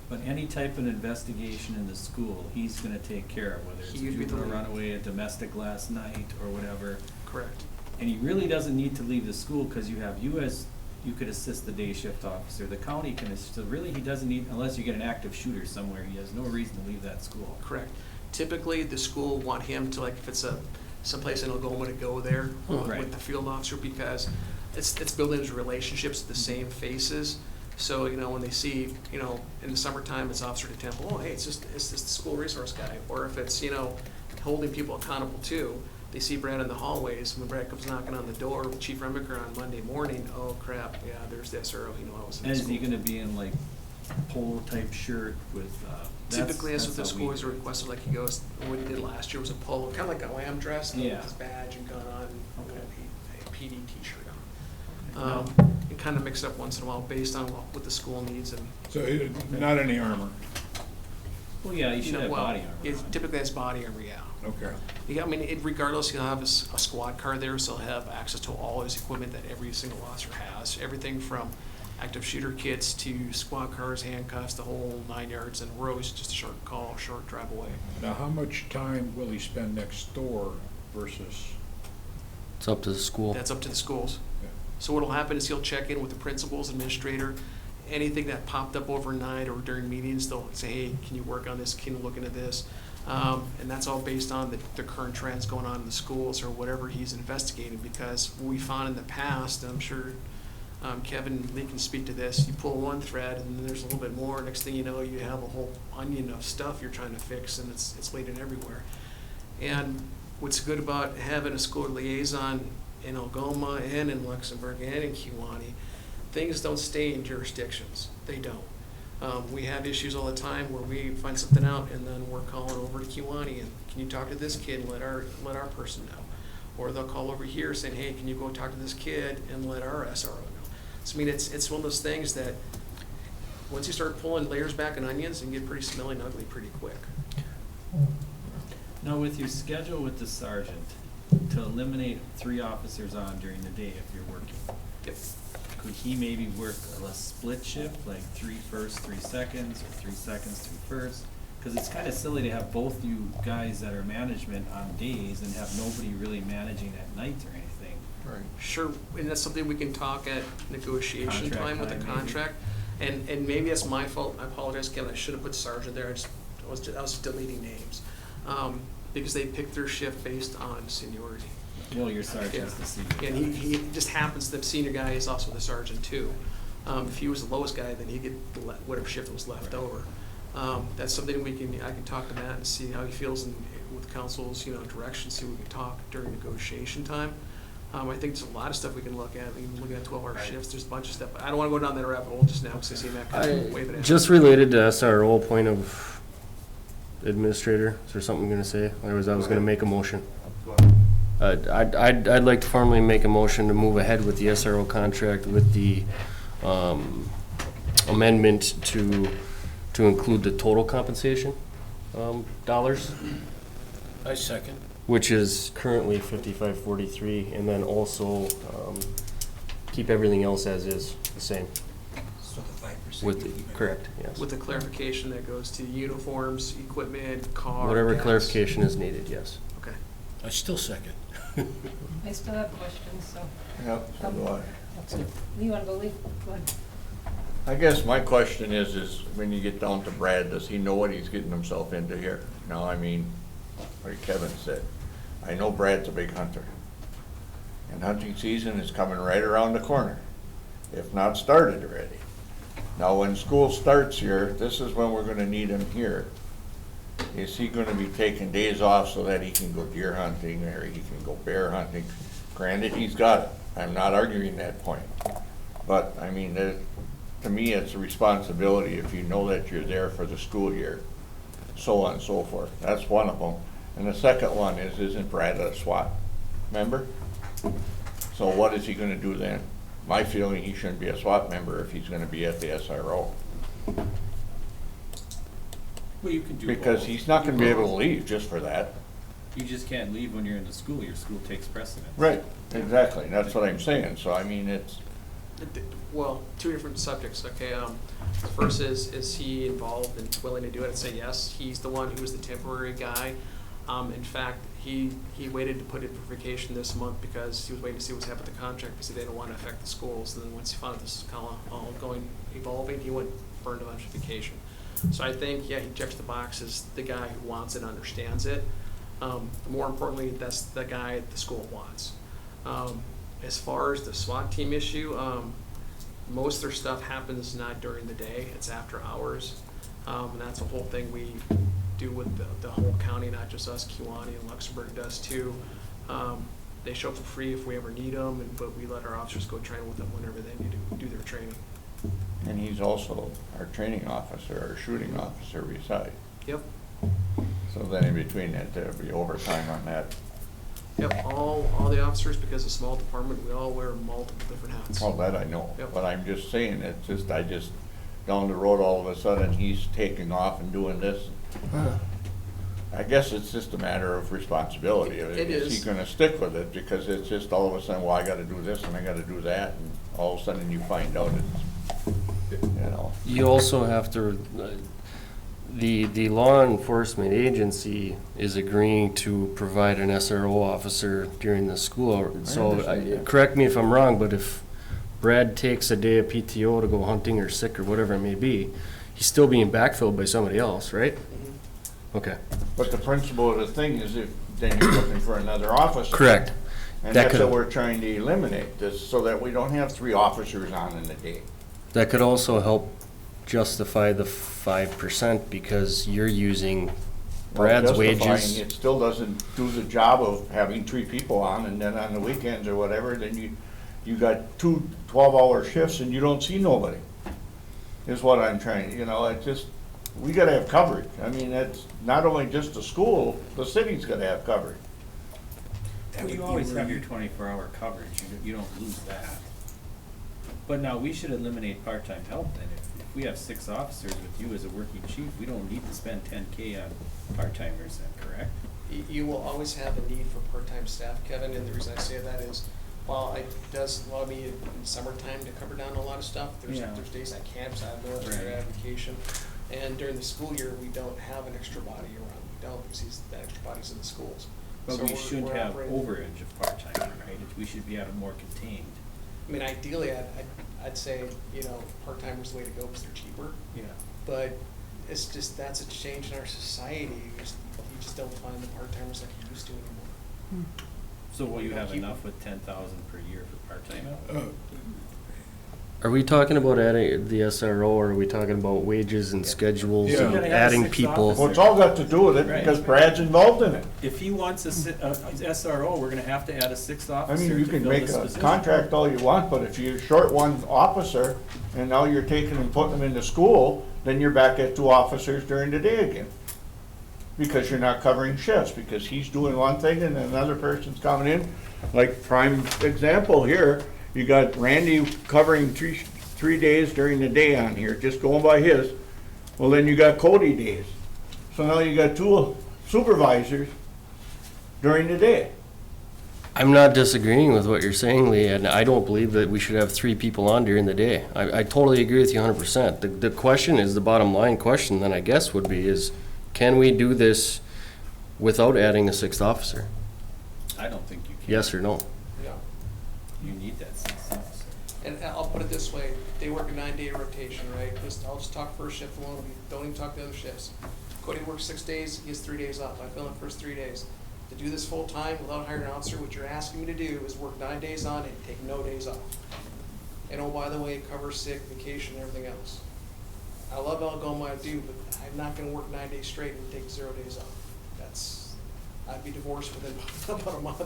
But any type of investigation in the school, he's gonna take care of, whether it's He would be the juvenile lead. runaway, a domestic last night, or whatever. Correct. And he really doesn't need to leave the school, because you could assist the day shift officer, the county can assist, so really he doesn't need, unless you get an active shooter somewhere, he has no reason to leave that school. Correct. Typically, the school want him to, like, if it's someplace in Algoma, to go there Right. with the field officer, because it's building those relationships with the same faces. So, you know, when they see, you know, in the summertime, it's Officer DeTemple, oh, hey, it's just the school resource guy. Or if it's, you know, holding people accountable too, they see Brad in the hallways, when Brad comes knocking on the door with Chief Remiker on Monday morning, oh crap, yeah, there's the SRO, he knows I was in And the is he school. gonna be in like polo type shirt with, Typically, that's what the how school we- has requested, like he goes, what he did last year was a polo, kind of like a lamb dress, though, Yeah. with his badge and gun on, and a PD t-shirt on. No. And kind of mix it up once in a while based on what the school needs and. So, not any armor? Well, yeah, you should know, have well, body armor. It typically has body armor, yeah. Okay. Yeah, I mean, regardless, he'll have a squad car there, so he'll have access to all his equipment that every single officer has. Everything from active shooter kits to squad cars, handcuffs, the whole 9 yards, and we're always just a short call, short drive away. Now, how much time will he spend next door versus? It's up to the school. That's up to the schools. Yeah. So what'll happen is he'll check in with the principals, administrator, anything that popped up overnight or during meetings, they'll say, hey, can you work on this, can you look into this? And that's all based on the current trends going on in the schools or whatever he's investigating, because what we found in the past, and I'm sure Kevin Lee can speak to this, you pull one thread and then there's a little bit more, next thing you know, you have a whole onion of stuff you're trying to fix, and it's laid everywhere. And what's good about having a school liaison in Algoma and in Luxembourg and in Kewanee, things don't stay in jurisdictions. They don't. We have issues all the time where we find something out and then we're calling over to Kewanee and can you talk to this kid and let our person know? Or they'll call over here saying, hey, can you go talk to this kid and let our SRO know? So I mean, it's one of those things that once you start pulling layers back on onions, it can get pretty smelly and ugly pretty quick. Now, with your schedule with the sergeant, to eliminate 3 officers on during the day if you're working, Yep. could he maybe work a split shift, like 3 first, 3 seconds, or 3 seconds, 3 first? Cause it's kinda silly to have both you guys that are management on days and have nobody really managing at night or anything. Right. Sure, and that's something we can talk at negotiation Contract time with the time, maybe. contract. And maybe it's my fault, I apologize, Kevin, I should have put sergeant there, I was just deleting names. Because they picked their shift based on seniority. Well, your sergeant's the senior. And guy. he just happens, the senior guy is also the sergeant too. If he was the lowest guy, then he'd get whatever shift was left over. That's something I can talk to Matt and see how he feels and with council's, direction, see what we can talk during negotiation time. I think there's a lot of stuff we can look at, we can look at 12-hour shifts, there's a bunch of stuff, I don't wanna go down that rabbit hole just now, because I see Matt kind of waving at me. Just related to SRO, point of administrator, is there something you're gonna say? Otherwise, I was gonna make a motion. I'd like to formally make a motion to move ahead with the SRO contract with the amendment to include the total compensation dollars, I second. which is currently 5543, and then also keep everything else as is, the same. So the 5%. With, correct, yes. With the clarification that goes to uniforms, equipment, car. Whatever gas. clarification is needed, yes. Okay. I still second. I still have questions, so. Yep, so do I. You wanna go, Lee? Go ahead. I guess my question is when you get down to Brad, does he know what he's getting himself into here? Now, I mean, like Kevin said, I know Brad's a big hunter. And hunting season is coming right around the corner, if not started already. Now, when school starts here, this is when we're gonna need him here. Is he gonna be taking days off so that he can go deer hunting or he can go bear hunting? Granted, he's got it. I'm not arguing that point. But, I mean, to me, it's a responsibility if you know that you're there for the school year, so on and so forth. That's one of them. And the second one is, isn't Brad a SWAT member? So what is he gonna do then? My feeling, he shouldn't be a SWAT member if he's gonna be at the SRO. Well, you can do Because both. he's not gonna be able to leave just for that. You just can't leave when you're in the school, your school takes precedence. Right, exactly. That's what I'm saying. So I mean, it's, Well, two different subjects, okay, the first is he involved and willing to do it? I'd say yes, he's the one who was the temporary guy. In fact, he waited to put in for vacation this month because he was waiting to see what's happened with the contract, because they didn't want to affect the schools, and then once he found out this is kind of all evolving, he went burned a bunch of vacation. So I think, yeah, he checks the boxes, the guy who wants it, understands it. More importantly, that's the guy the school wants. As far as the SWAT team issue, most of their stuff happens not during the day, it's after hours. And that's a whole thing we do with the whole county, not just us, Kewanee and Luxembourg does too. They show up for free if we ever need them, but we let our officers go train with them whenever they need to do their training. and he's also our training officer, our shooting officer beside. Yep, So then in between that, there'll be overtime on that. yep, all the officers, because it's a small department, we all wear multiple different hats. All that I know. Yep. But I'm just saying, I just, down the road, all of a sudden, he's taking off and doing this. I guess it's just a matter of responsibility. It Is is. he gonna stick with it? Because it's just all of a sudden, well, I gotta do this and I gotta do that, and all of a sudden you find out it's, you know. You also have to, the law enforcement agency is agreeing to provide an SRO officer during the school hour. So, understand that. correct me if I'm wrong, but if Brad takes a day of PTO to go hunting or sick or whatever it may be, he's still being backfilled by somebody else, right? Okay, But the principle of the thing is if, then you're looking for another officer. correct. And That that's could- what we're trying to eliminate, this, so that we don't have 3 officers on in a day. That could also help justify the 5% because you're using Brad's Well, justifying, wages. it still doesn't do the job of having 3 people on, and then on the weekends or whatever, then you got 2 12-hour shifts and you don't see nobody. Is what I'm trying, it just, we gotta have coverage. I mean, that's not only just the school, the city's gotta have coverage. That Well, would you be always where have your 24-hour coverage, you don't lose that. But now, we should eliminate part-time help then. If we have 6 officers with you as a working chief, we don't need to spend 10K on part-timers then, correct? You will always have a need for part-time staff, Kevin, and the reason I say that is, while it does allow me in summertime to cover down a lot of stuff, there's Yeah. days I can't, because I have military Right. vacation. And during the school year, we don't have an extra body around. We don't, because that extra body's in the schools. But So we we're- shouldn't we're have operating- overage of part-time, right? We should be having more contained. I mean, ideally, I'd say, you know, part-timer's the way to go because they're cheaper. Yeah. But it's just, that's a change in our society. You just don't find the part-timers like you used to anymore. So will you have Keep- enough with 10,000 per year for part-time? Are we talking about adding the SRO, or are we talking about wages and schedules Yeah. and You gotta have adding 6 people? officers. Well, it's all got to do with it Right. because Brad's involved in it. If he wants a SRO, we're gonna have to add a 6th I officer mean, you to can fill make this a position. contract all you want, but if you're short one officer and now you're taking and putting them into school, then you're back at 2 officers during the day again. Because you're not covering shifts, because he's doing one thing and another person's coming in. Like prime example here, you got Randy covering three days during the day on here, just going by his. Well, then you got Cody days. So now you got 2 supervisors during the day. I'm not disagreeing with what you're saying, Lee, and I don't believe that we should have 3 people on during the day. I totally agree with you 100%. The question is, the bottom line question then I guess would be is, can we do this without adding a 6th officer? I don't think you can. Yes or no? Yeah. You need that 6th officer. And I'll put it this way, they work a 9-day rotation, right? I'll just talk first shift alone, we don't even talk the other shifts. Cody works 6 days, he has 3 days off, I fill in first 3 days. To do this full time without hiring an officer, what you're asking me to do is work 9 days on and take no days off. And oh, by the way, cover sick, vacation, and everything else. I love Algoma, I do, but I'm not gonna work 9 days straight and take 0 days off. I'd be divorced within about a month.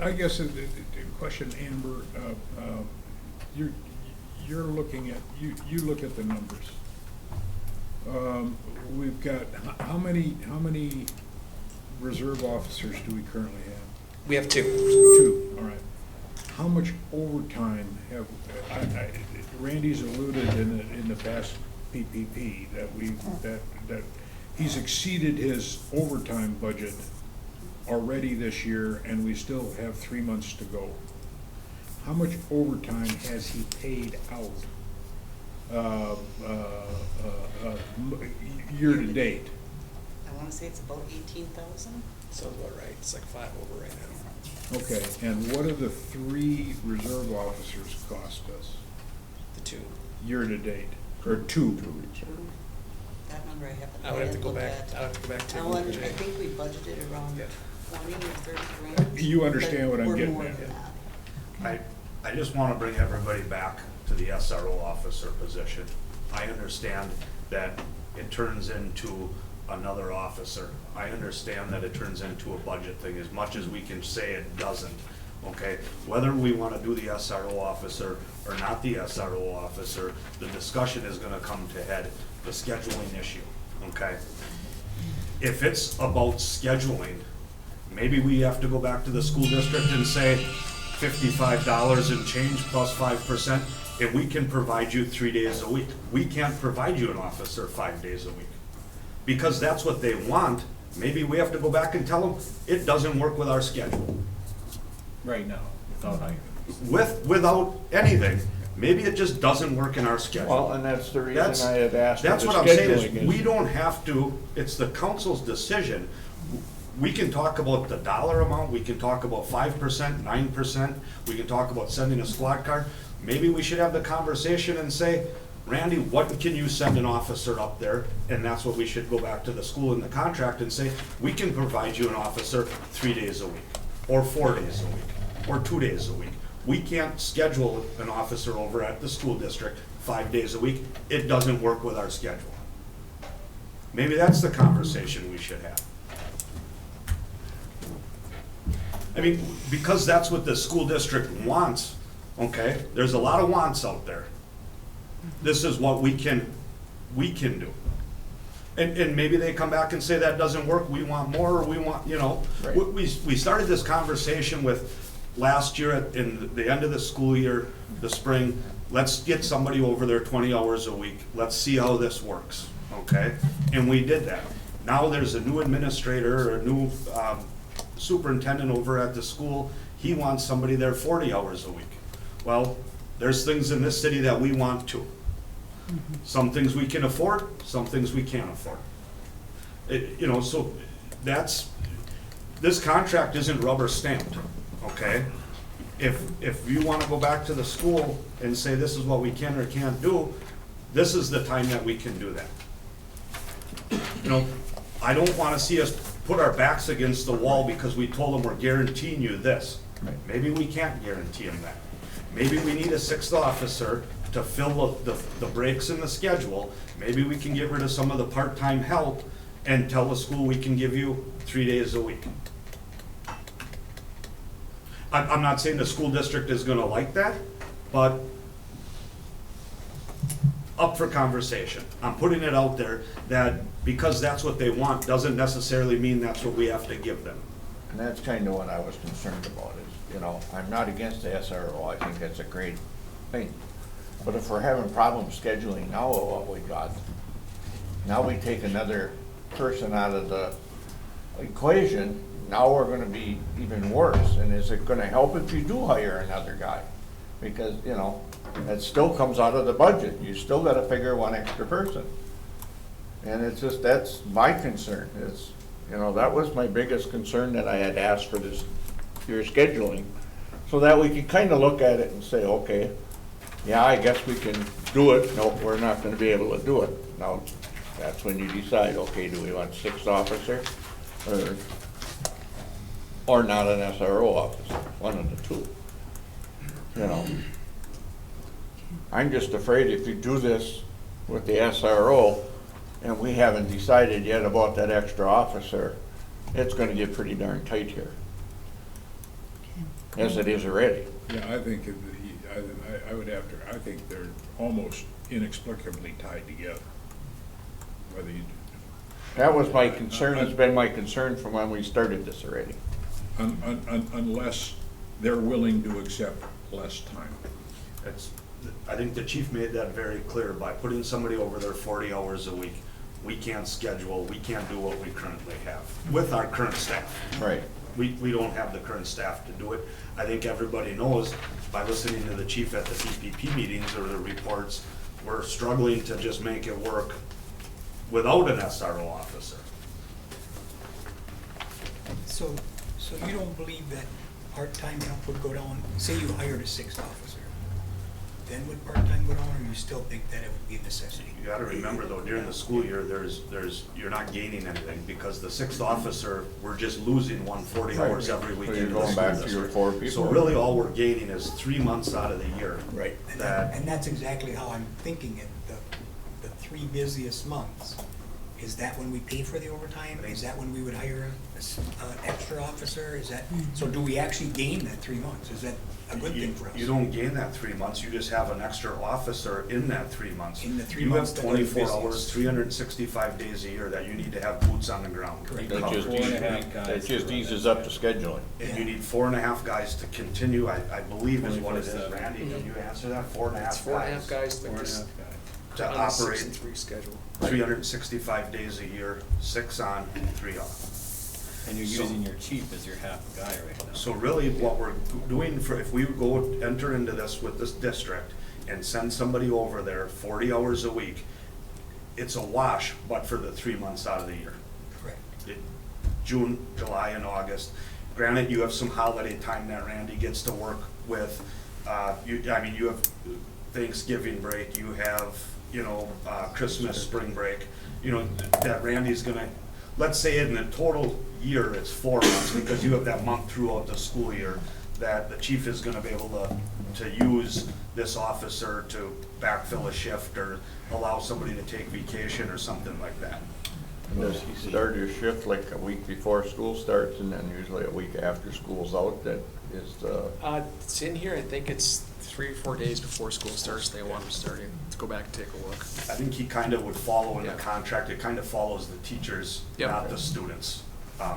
I guess the question, Amber, you're looking at, you look at the numbers. We've got, how many reserve officers do we currently have? We have 2. 2, all right. How much overtime have, Randy's alluded in the past PPP that he's exceeded his overtime budget already this year, and we still have 3 months to go. How much overtime has he paid out year to date? I wanna say it's about 18,000. Sounds about right, it's like 5 over right now. Okay, and what do the 3 reserve officers cost us The 2. year to date, or 2? That number I haven't. I would have to go looked back, at. I would have to go back to. I think we budgeted around Yeah. 20 or 30 grand. You understand what I'm but getting we're more at. than that. I just want to bring everybody back to the SRO officer position. I understand that it turns into another officer. I understand that it turns into a budget thing, as much as we can say it doesn't, okay? Whether we want to do the SRO officer or not the SRO officer, the discussion is going to come to head, the scheduling issue, okay? If it's about scheduling, maybe we have to go back to the school district and say $55 and change plus 5%, and we can provide you 3 days a week. We can't provide you an officer 5 days a week, because that's what they want. Maybe we have to go back and tell them, it doesn't work with our schedule. Right now, without hiring. Without anything, maybe it just doesn't work in our schedule. Well, and that's the reason That's- I had asked for the That's what I'm saying scheduling is, we don't have to, it's the council's decision. We can talk about the dollar amount, we can talk about 5%, 9%, we can talk about sending a squad car. Maybe we should have the conversation and say, Randy, what can you send an officer up there? And that's what we should go back to the school in the contract and say, we can provide you an officer 3 days a week, or 4 days a week, or 2 days a week. We can't schedule an officer over at the school district 5 days a week. It doesn't work with our schedule. Maybe that's the conversation we should have. I mean, because that's what the school district wants, okay? There's a lot of wants out there. This is what we can do. And maybe they come back and say that doesn't work, we want more, or we want, you know. Right. We started this conversation with last year in the end of the school year, the spring, let's get somebody over there 20 hours a week. Let's see how this works, okay? And we did that. Now there's a new administrator, or a new superintendent over at the school. He wants somebody there 40 hours a week. Well, there's things in this city that we want too. Some things we can afford, some things we can't afford. You know, so that's, this contract isn't rubber stamped, okay? If you wanna go back to the school and say this is what we can or can't do, this is the time that we can do that. You know, I don't wanna see us put our backs against the wall because we told them we're guaranteeing you this. Maybe we can't guarantee them that. Maybe we need a sixth officer to fill the breaks in the schedule. Maybe we can get rid of some of the part-time help and tell the school we can give you 3 days a week. I'm not saying the school district is gonna like that, but up for conversation. I'm putting it out there that because that's what they want, doesn't necessarily mean that's what we have to give them. And that's kind of what I was concerned about is, you know, I'm not against the SRO, I think that's a great thing. But if we're having problems scheduling now with what we got, now we take another person out of the equation, now we're gonna be even worse. And is it gonna help if you do hire another guy? Because, you know, it still comes out of the budget, you still gotta figure one extra person. And it's just, that's my concern, is, you know, that was my biggest concern that I had asked for this, your scheduling, so that we could kind of look at it and say, okay, yeah, I guess we can do it, nope, we're not gonna be able to do it. Now, that's when you decide, okay, do we want sixth officer, or not an SRO officer, one of the two, you know. I'm just afraid if you do this with the SRO, and we haven't decided yet about that extra officer, it's gonna get pretty darn tight here. As it is already. Yeah, I think, I would have to, I think they're almost inexplicably tied together. Whether you. That was my concern, it's been my concern from when we started this already. Unless they're willing to accept less time. I think the chief made that very clear by putting somebody over there 40 hours a week. We can't schedule, we can't do what we currently have with our current staff. Right. We don't have the current staff to do it. I think everybody knows by listening to the chief at the CPP meetings or the reports, we're struggling to just make it work without an SRO officer. So you don't believe that part-time help would go down, say you hired a sixth officer, then would part-time go down, or you still think that it would be a necessity? You gotta remember though, during the school year, you're not gaining anything because the sixth officer, we're just losing 140 hours every week. So you're into the going school back to your district. 4 people. So really all we're gaining is 3 months out of the year. Right. And that's exactly how I'm thinking it, the 3 busiest months. Is that when we pay for the overtime? Is that when we would hire an extra officer? Is that, so do we actually gain that 3 months? Is that a good thing for us? You don't gain that 3 months, you just have an extra officer in that 3 months. In the 3 months You that have are 24 busiest. hours, 365 days a year that you need to have boots on the ground. Correct. That just, 4.5 guys that just to run eases that up the scheduling. And you need 4.5 guys to continue, I believe is what it is. 24/7. Randy, can you answer that? 4.5 It's 4.5 guys Four that and a just half guys. to on a 6 operate and 3 schedule. 365 days a year, 6 on, 3 off. And you're So- using your chief as your half guy right now. So really what we're doing for, if we go enter into this with this district and send somebody over there 40 hours a week, it's a wash, but for the 3 months out of the year. Correct. June, July, and August. Granted, you have some holiday time that Randy gets to work with. You have Thanksgiving break, you have, Christmas, spring break, that Randy's gonna, let's say in the total year, it's 4 months, because you have that month throughout the school year, that the chief is gonna be able to use this officer to backfill a shift or allow somebody to take vacation or something like that. And does he start his shift like a week before school starts and then usually a week after school's out? That is the, It's in here, I think it's 3 or 4 days before school starts, they want them starting. Let's go back and take a look. I think he kind of would follow in the Yeah. contract, it kind of follows the teachers, Yep. not the students.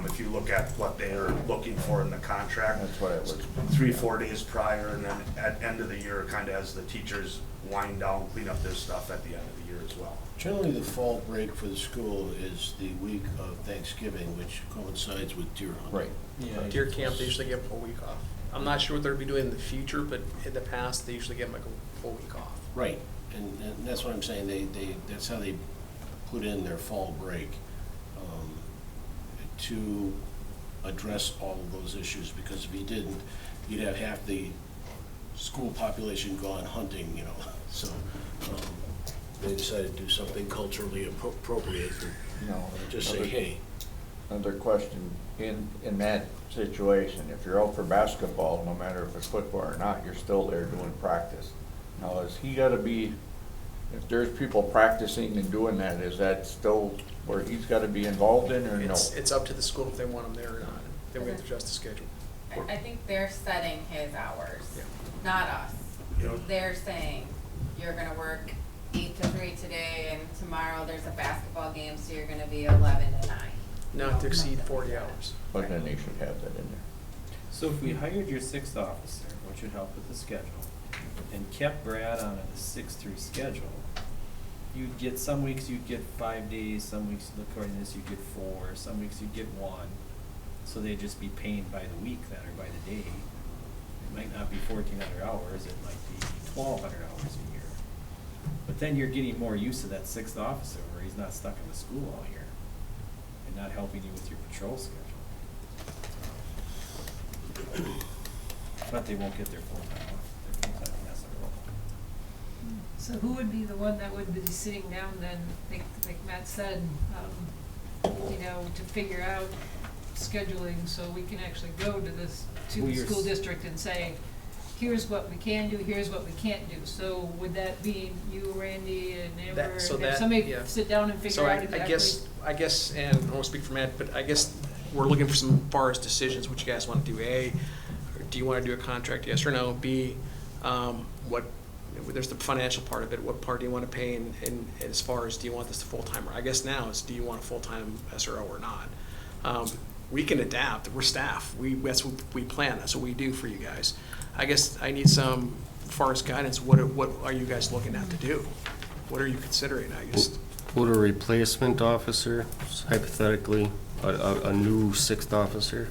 If you look at what they're looking for in the contract. that's what it was. 3-4 days prior, and then at end of the year, kind of as the teachers wind down, clean up their stuff at the end of the year as well. Generally, the fall break for the school is the week of Thanksgiving, which coincides with deer hunting. Right. Yeah. Deer camp, they usually get a full week off. I'm not sure what they'll be doing in the future, but in the past, they usually get like a full week off. Right, and that's what I'm saying, that's how they put in their fall break, to address all of those issues, because if you didn't, you'd have half the school population gone hunting, you know, so, they decided to do something culturally appropriate, and No, just say, hey, Another question, in that situation, if you're out for basketball, no matter if it's football or not, you're still there doing practice. Now, is he gotta be, if there's people practicing and doing that, is that still where he's gotta be involved in, or no? It's up to the school if they want him there or not. Then we have to adjust the schedule. I think they're setting his hours, Yeah. not us. You know, They're saying, you're gonna work 8 to 3 today, and tomorrow there's a basketball game, so you're gonna be 11 to 9. not to exceed 40 hours. But then they should have that in there. So if we hired your 6th officer, which would help with the schedule, and kept Brad on a 6-3 schedule, you'd get, some weeks you'd get 5 days, some weeks, according to this, you'd get 4, some weeks you'd get 1. So they'd just be paying by the week then, or by the day. It might not be 1,400 hours, it might be 1,200 hours a year. But then you're getting more use of that 6th officer, where he's not stuck in the school all year, and not helping you with your patrol schedule. But they won't get their full-time off, their full-time SRO. So who would be the one that would be sitting down then, like Matt said, you know, to figure out scheduling so we can actually go to this, to Well, the you're school s- district and say, here's what we can do, here's what we can't do. So would that be you, Randy, and Amber? That- so and that- have somebody yeah. sit down and So figure out exactly? I guess, and I won't speak for Matt, but I guess we're looking for some far as decisions, what you guys want to do. A, do you want to do a contract, yes or no? B, what, there's the financial part of it, what part do you want to pay, and as far as, do you want this to full-time? Or I guess now is, do you want a full-time SRO or not? We can adapt, we're staff, that's what we plan, that's what we do for you guys. I guess I need some, as far as guidance, what are you guys looking at to do? What are you considering? I just. Would a replacement officer, hypothetically, a new 6th officer,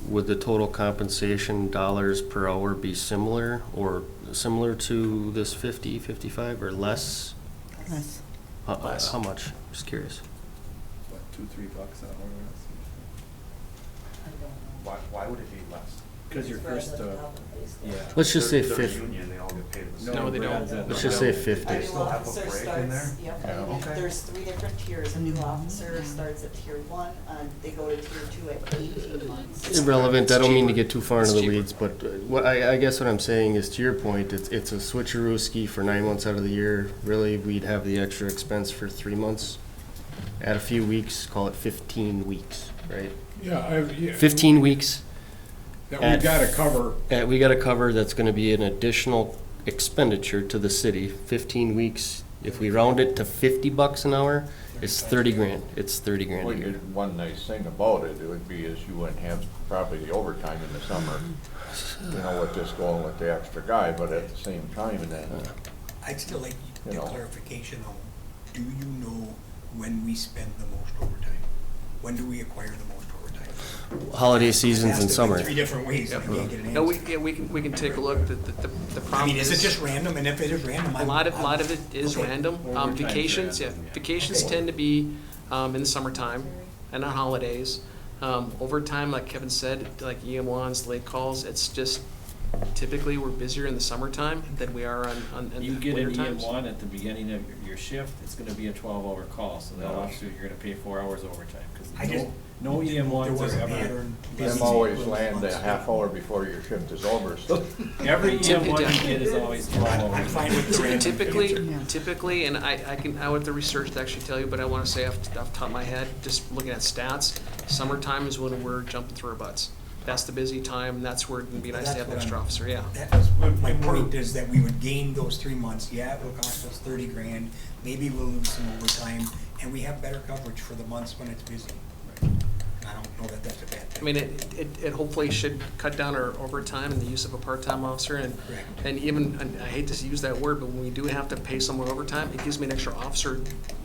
would the total compensation dollars per hour be similar, or similar to this 50, 55, or less? Yes. Less. How much? Just curious. What, $2-3 an hour? I don't know. Why would it be less? Because your It's first, rather than compensation. yeah. Let's just say They're 50. union, they all get paid the same. No, they don't. Let's just say 50. They still have a Officer break in starts- there? Yep, Yeah. and Okay. there's 3 different tiers. A new officer starts at tier 1, and they go to tier 2 at 18 months. Irrelevant, I don't mean to cheaper. get too far into It's the cheaper. weeds, but what I guess what I'm saying is, to your point, it's a switcheroo-ski for 9 months out of the year. Really, we'd have the extra expense for 3 months. Add a few weeks, call it 15 weeks, right? Yeah, 15 weeks, that we gotta cover. we gotta cover, that's gonna be an additional expenditure to the city. 15 weeks, if we round it to $50 an hour, it's 30 grand. It's 30 grand Well, a year. one nice thing about it would be is you wouldn't have probably the overtime in the summer, you know, with this going with the extra guy, but at the same time, and then, I'd still like You the know. clarification though. Do you know when we spend the most overtime? When do we acquire the most overtime? Holiday seasons Asked and it in summer. 3 different ways, and I can't get an No, answer. we can take a look. The I problem mean, is it just random? And if it is random, a lot of it is Okay. random. Overtime's Vacations, yeah, random, yeah. vacations Okay. tend to be in the summertime and on holidays. Overtime, like Kevin said, like EM1s, late calls, it's just typically we're busier in the summertime than we are on in You the get an winter times. EM1 at the beginning of your shift, it's gonna be a 12-hour call, so that officer, you're gonna pay 4 hours overtime, I just- because no There EM1s was are a ever. pattern. them always land a half hour before your shift is over, so. Every Tip- EM1 yeah. you get is always 12 I'm hours. fine with the random Typically, answer. typically, and I would have the research to actually tell you, but I want to say off the top of my head, just looking at stats, summertime is when we're jumping through our butts. That's the busy time, and that's where it'd be nice to have an extra officer, yeah. That was, my point is that we would gain those 3 months. Yeah, it will cost us 30 grand. Maybe we'll lose some overtime, and we have better coverage for the months when it's busy. I don't know that that's a bad I thing. mean, it hopefully should cut down our overtime and the use of a part-time officer, Correct. and even, and I hate to use that word, but when we do have to pay someone overtime, it gives me an extra officer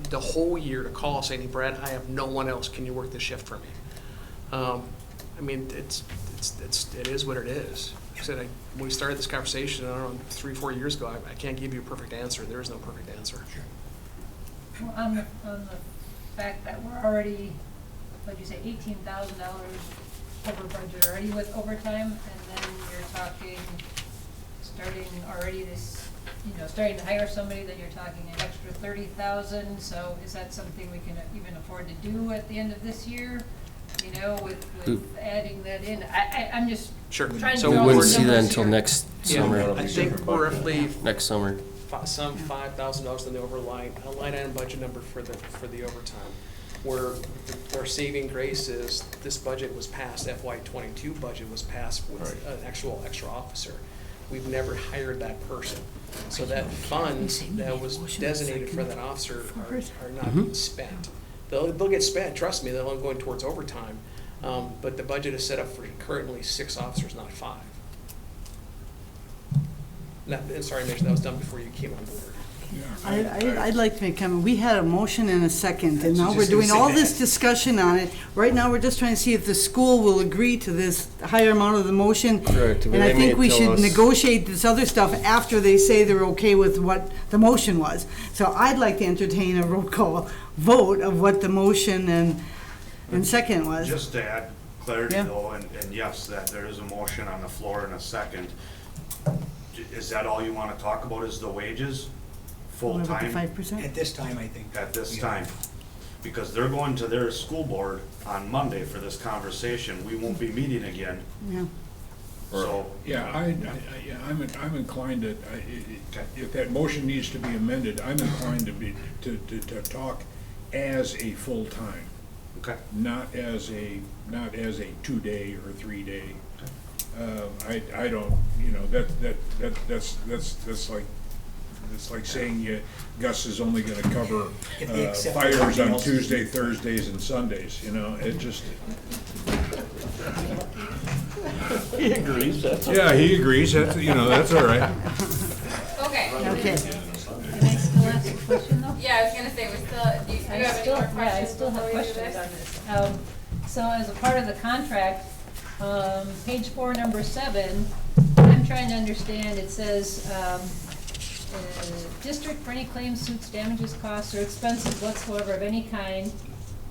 the whole year to call saying, hey, Brad, I have no one else, can you work this shift for me? I mean, it is what it is. I said, when we started this conversation, I don't know, 3-4 years ago, I can't give you a perfect answer. There is no perfect answer. Well, on the fact that we're already, what'd you say, $18,000 over budget already with overtime, and then you're talking, starting already this, starting to hire somebody, then you're talking an extra 30,000, so is that something we can even afford to do at the end of this year? With adding that in, I'm just Sure. trying to So We throw wouldn't some see that numbers until here. next summer, Yeah, I think roughly next summer. some $5,000 in the line item budget number for the overtime. Where our saving grace is, this budget was passed, FY '22 budget was passed with an actual extra officer. We've never hired that person. So that funds that was designated for that officer are not being spent. They'll get spent, trust me, they'll go towards overtime. But the budget is set up for currently 6 officers, not 5. Sorry, Mitch, that was done before you came on board. I'd like to make a comment. We had a motion and a second, and now we're Just gonna doing say all that. this discussion on it. Right now, we're just trying to see if the school will agree to this higher amount of the motion. Correct. And I They may think we tell should us- negotiate this other stuff after they say they're okay with what the motion was. So I'd like to entertain a roll call vote of what the motion and second was. Just to add clarity Yeah. though, and yes, that there is a motion on the floor in a second. Is that all you want to talk about, is the wages, What about the full-time 5%? At this time, I think. at this we time? are. Because they're going to their school board on Monday for this conversation. We won't be meeting again, Yeah. so. Yeah, I'm inclined to, if that motion needs to be amended, I'm inclined to talk as a full-time, Okay. not as a 2-day or 3-day. I don't, that's like saying Gus is only gonna cover If they accept fires everything on else. Tuesday, Thursdays, and Sundays, it just, He agrees, that's. yeah, he agrees, that's all right. Okay. Okay. Can I still ask a question though? Yeah, I was gonna say, do you have any more questions? I still have before we do questions this? on this. So as a part of the contract, page 4, number 7, I'm trying to understand, it says, district for any claims, suits, damages, costs, or expenses whatsoever of any kind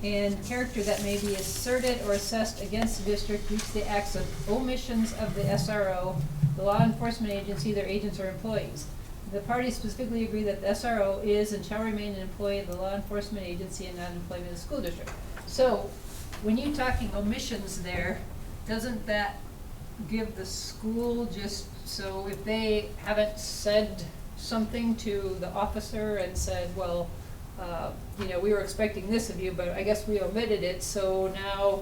and character that may be asserted or assessed against the district due to the acts of omissions of the SRO, the law enforcement agency, their agents or employees. The parties specifically agree that the SRO is and shall remain an employee of the law enforcement agency and not an employee of the school district. So, when you're talking omissions there, doesn't that give the school just, so if they haven't said something to the officer and said, well, we were expecting this of you, but I guess we omitted it, so now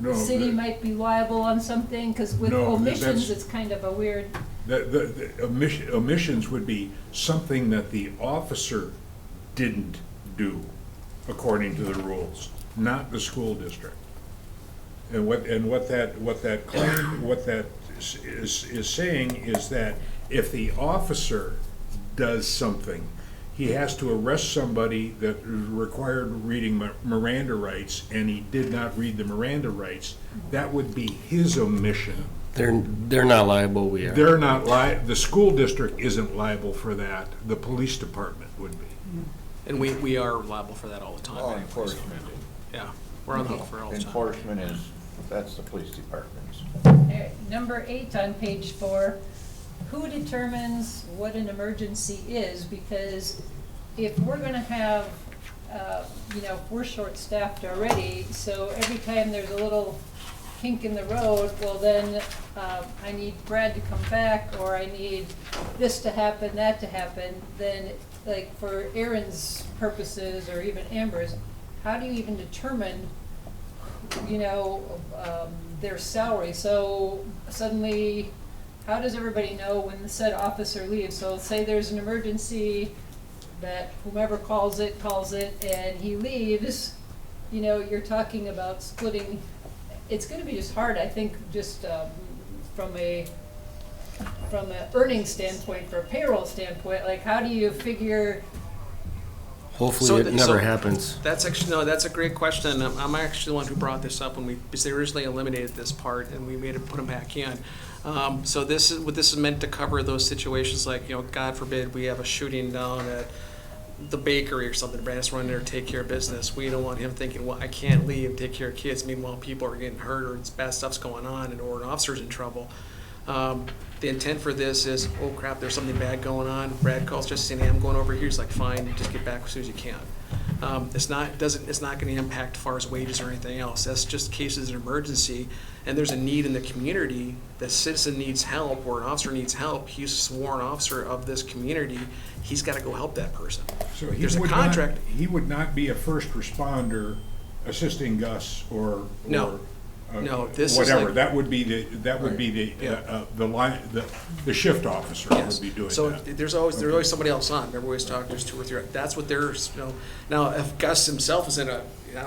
No, the city might be liable on something, because with No, omissions, that's- it's kind of a weird, The omissions would be something that the officer didn't do according to the rules, not the school district. And what that is saying is that if the officer does something, he has to arrest somebody that required reading Miranda rights, and he did not read the Miranda rights, that would be his omission. They're not liable, we are. They're not the school district isn't liable for that, the police department would be. And we are liable for that all the time. Law anyway, so, enforcement. Yeah, we're on the hook for it all the time. Enforcement is, that's the police department's. Number 8 on page 4, who determines what an emergency is? Because if we're gonna have, if we're short-staffed already, so every time there's a little kink in the road, well then, I need Brad to come back, or I need this to happen, that to happen, then, like, for Aaron's purposes, or even Amber's, how do you even determine, their salary? So suddenly, how does everybody know when the said officer leaves? So say there's an emergency that whomever calls it, and he leaves, you're talking about splitting. It's gonna be just hard, I think, just from an earning standpoint, for a payroll standpoint, like how do you figure Hopefully it So never happens. That's actually, no, that's a great question. I'm actually the one who brought this up because they originally eliminated this part and we made it put them back in. So this is meant to cover those situations like, God forbid, we have a shooting down at the bakery or something. Brad has to run there, take care of business. We don't want him thinking, well, I can't leave and take care of kids. Meanwhile, people are getting hurt or bad stuff's going on or an officer's in trouble. The intent for this is, oh crap, there's something bad going on. Brad calls just saying, hey, I'm going over here. He's like, fine, just get back as soon as you can. It's not going to impact as far as wages or anything else. That's just cases of emergency, and there's a need in the community. The citizen needs help, or an officer needs help. He's a sworn officer of this community. He's got to go help that person. So he There's a would contract. he would not be a first responder assisting Gus or No. No, this is whatever. like- That would be Yeah. the line, the shift officer Yes. would be doing So that. there's always somebody else on. Remember we always talk, there's 2 or 3. That's what there's, Now, if Gus himself is in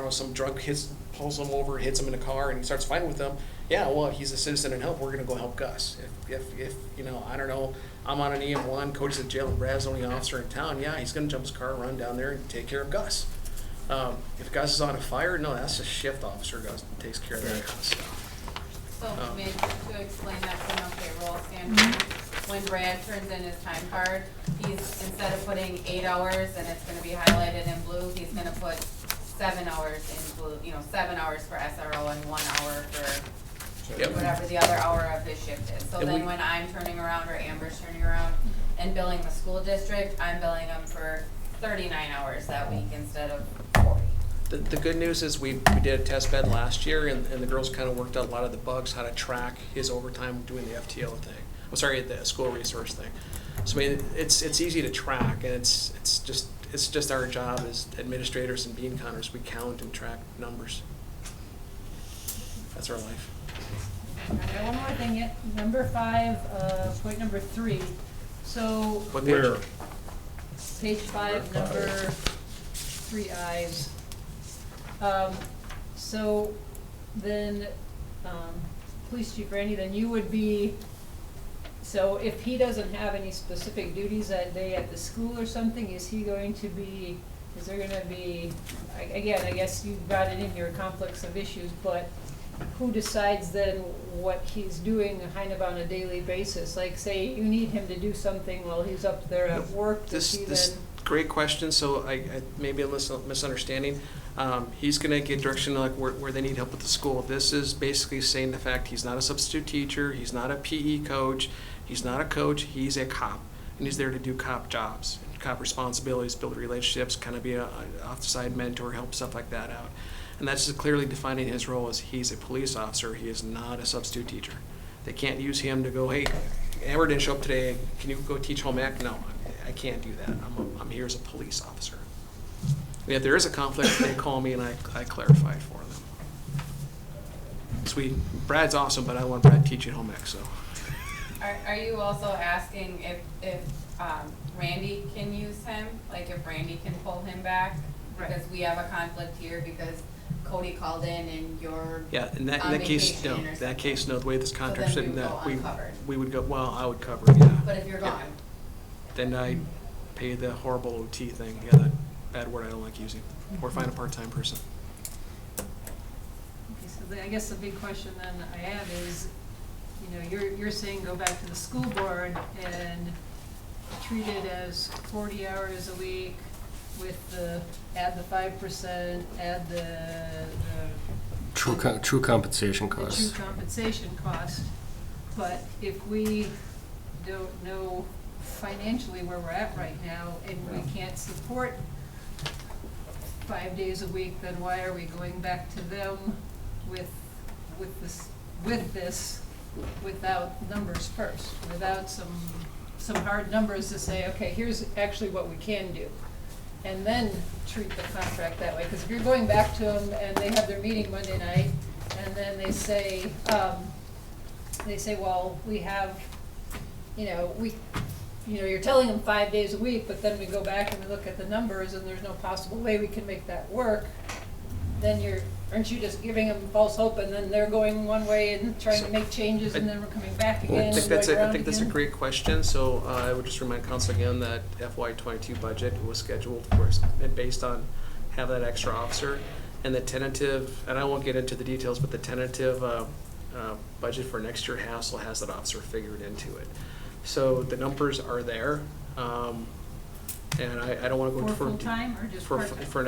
some drunk pulls him over, hits him in a car, and he starts fighting with them, yeah, well, he's a citizen and help, we're gonna go help Gus. If I don't know, I'm on an EM1, Cody's in jail, and Brad's the only officer in town, yeah, he's gonna jump his car, run down there, and take care of Gus. If Gus is on a fire, no, that's a shift officer. Gus takes care of that kind of stuff. So maybe to explain that from a payroll standpoint, when Brad turns in his time card, he's, instead of putting 8 hours and it's gonna be highlighted in blue, he's gonna put 7 hours in blue, 7 hours for SRO and 1 hour for Yep. whatever the other hour of his shift is. So And then we- when I'm turning around or Amber's turning around and billing the school district, I'm billing them for 39 hours that week instead of 40. The good news is we did a test bed last year, and the girls kind of worked out a lot of the bugs, how to track his overtime doing the FTO thing. The school resource thing. So I mean, it's easy to track, and it's just our job as administrators and bean counters. We count and track numbers. That's our life. I got one more thing yet. Number 5, point number 3. So What page? Where, page 5, number 3 I's. So then, Police Chief Randy, then you would be, so if he doesn't have any specific duties that day at the school or something, is there gonna be, again, I guess you've got it in your conflicts of issues, but who decides then what he's doing kind of on a daily basis? Like, say you need him to do something while he's up there at work, does he This then? great question. So I maybe a misunderstanding. He's going to get direction like where they need help with the school. This is basically saying the fact he's not a substitute teacher, he's not a PE coach, he's not a coach, he's a cop, and he's there to do cop jobs, cop responsibilities, build relationships, kind of be a off-the-side mentor, help stuff like that out. And that's just clearly defining his role as he's a police officer. He is not a substitute teacher. They can't use him to go, hey, Amber didn't show up today, can you go teach home ec? No, I can't do that. I'm here as a police officer. And if there is a conflict, they call me and I clarify it for them. Sweet. Brad's awesome, but I want Brad teaching home ec, so. Are you also asking if Randy can use him? Like if Randy can pull him back? Right. Because we have a conflict here because Cody called in and you're Yeah, in that on case, vacation no, or that something. case, no, the way this So contract's then we written, would that go uncovered. we would go, well, I would cover it, yeah. But if you're gone, Then I pay the horrible OT thing, yeah, that bad word I don't like using, or find a part-time person. Okay, so I guess the big question then I have is, you're saying go back to the school board and treat it as 40 hours a week with add the 5%, add the True compensation the true costs. compensation cost. But if we don't know financially where we're at right now and we can't support 5 days a week, then why are we going back to them with this without numbers first, without some hard numbers to say, okay, here's actually what we can do, and then treat the contract that way? Because if you're going back to them and they have their meeting Monday night, and then they say, well, we have, you're telling them 5 days a week, but then we go back and we look at the numbers and there's no possible way we can make that work, then aren't you just giving them false hope and then they're going one way and trying to make changes and then we're coming back again I and think going that's around I think that's a again? great question, so I would just remind council again that FY '22 budget was scheduled for, and based on have that extra officer, and the tentative, and I won't get into the details, but the tentative budget for next year also has that officer figured into it. So the numbers are there, and I don't want to go For for. full-time or just for, part-time? for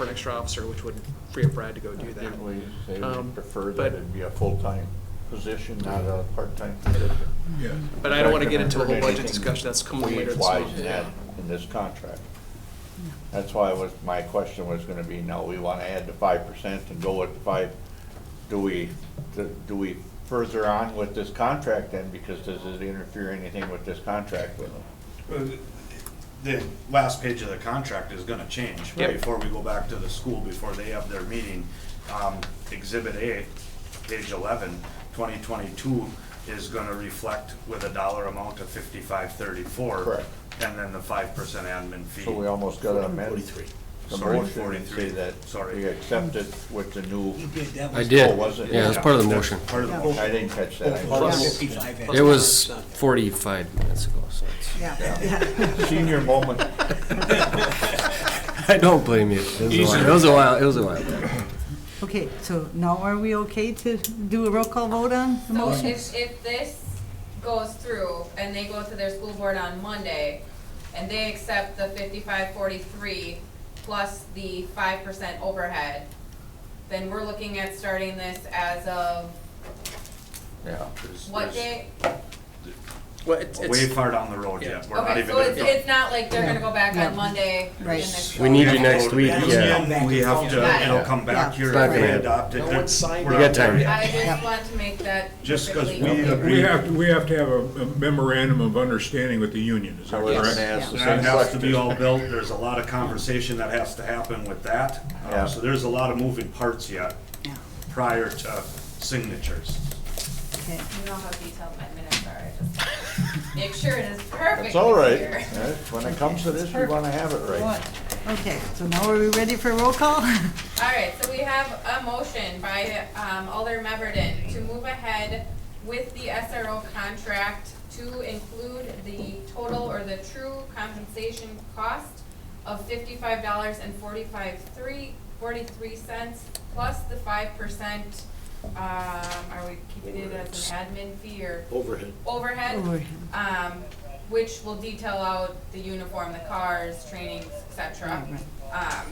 an extra officer, which would free up Brad to go do that. Didn't we say Um, we prefer but- that it be a full-time position, not a part-time position? Yeah. But I don't want to get into a whole Heard budget anything discussion, that's coming later this wage-wise month. in that, in this contract. That's why my question was gonna be, no, we wanna add the 5% and go with the 5. Do we further on with this contract then, because does it interfere anything with this contract with them? The last page of the contract is gonna change. Yep. Before we go back to the school, before they have their meeting, Exhibit A, page 11, 2022 is gonna reflect with a dollar amount of 5534. Correct. And then the 5% admin fee. So we almost got to amend 43. the Sorry, motion and 43. say that Sorry. we accept it with the new. You did, that I was. did. Oh, was it? Yeah, that's part of the motion. Part of the Yeah. motion. I didn't catch that. I Plus missed 55 It was 100%. 45 minutes ago, so it's. Yeah. Senior moment. I don't blame you. It was a while back. Okay, so now are we okay to do a roll call vote on the So motion? if this goes through and they go to their school board on Monday and they accept the 5543 plus the 5% overhead, then we're looking at starting this as of Yeah. what day? Well, it's, Way far down the road yet. We're not Okay, even so it's, gonna. it's not like they're gonna go back Yeah. on Monday and Right. this. We need you next week, Yeah. yeah. We have to, Yeah. it'll come back Yeah. here Back if we in. adopt it. No one signed We're it. not You got time. there yet. I Yeah. just want to make that Just 'cause perfectly we clear. agree. We have to have a memorandum of understanding with the union, is I that was correct? gonna ask the That same has to be question. all built, there's a lot of conversation that has to happen with that. Yeah. So there's a lot of moving parts yet Yeah. prior to signatures. Okay. You know how detailed my minutes are, I just make sure it is perfect. That's all right. here. When it comes to this, we wanna have it right. Okay, so now are we ready for a roll call? All right, so we have a motion by Alder Meverden to move ahead with the SRO contract to include the total or the true compensation cost of $55.43 plus the 5%. Are we keeping it as an admin fee or Overhead. overhead? Overhead. Which will detail out the uniform, the cars, trainings, et cetera. Right.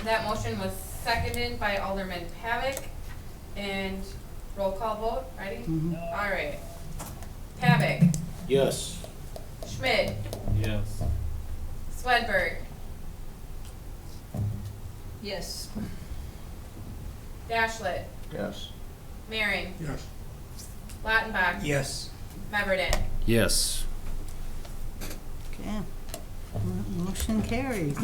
That motion was seconded by Alderman Pavic, and roll call vote, ready? Mhm. All right. Pavic, Yes. Schmidt, Yes. Swedberg, Yes. Dashlet, Yes. Mehring, Yes. Lautenbach, Yes. Meverden. Yes. Okay. Motion carries.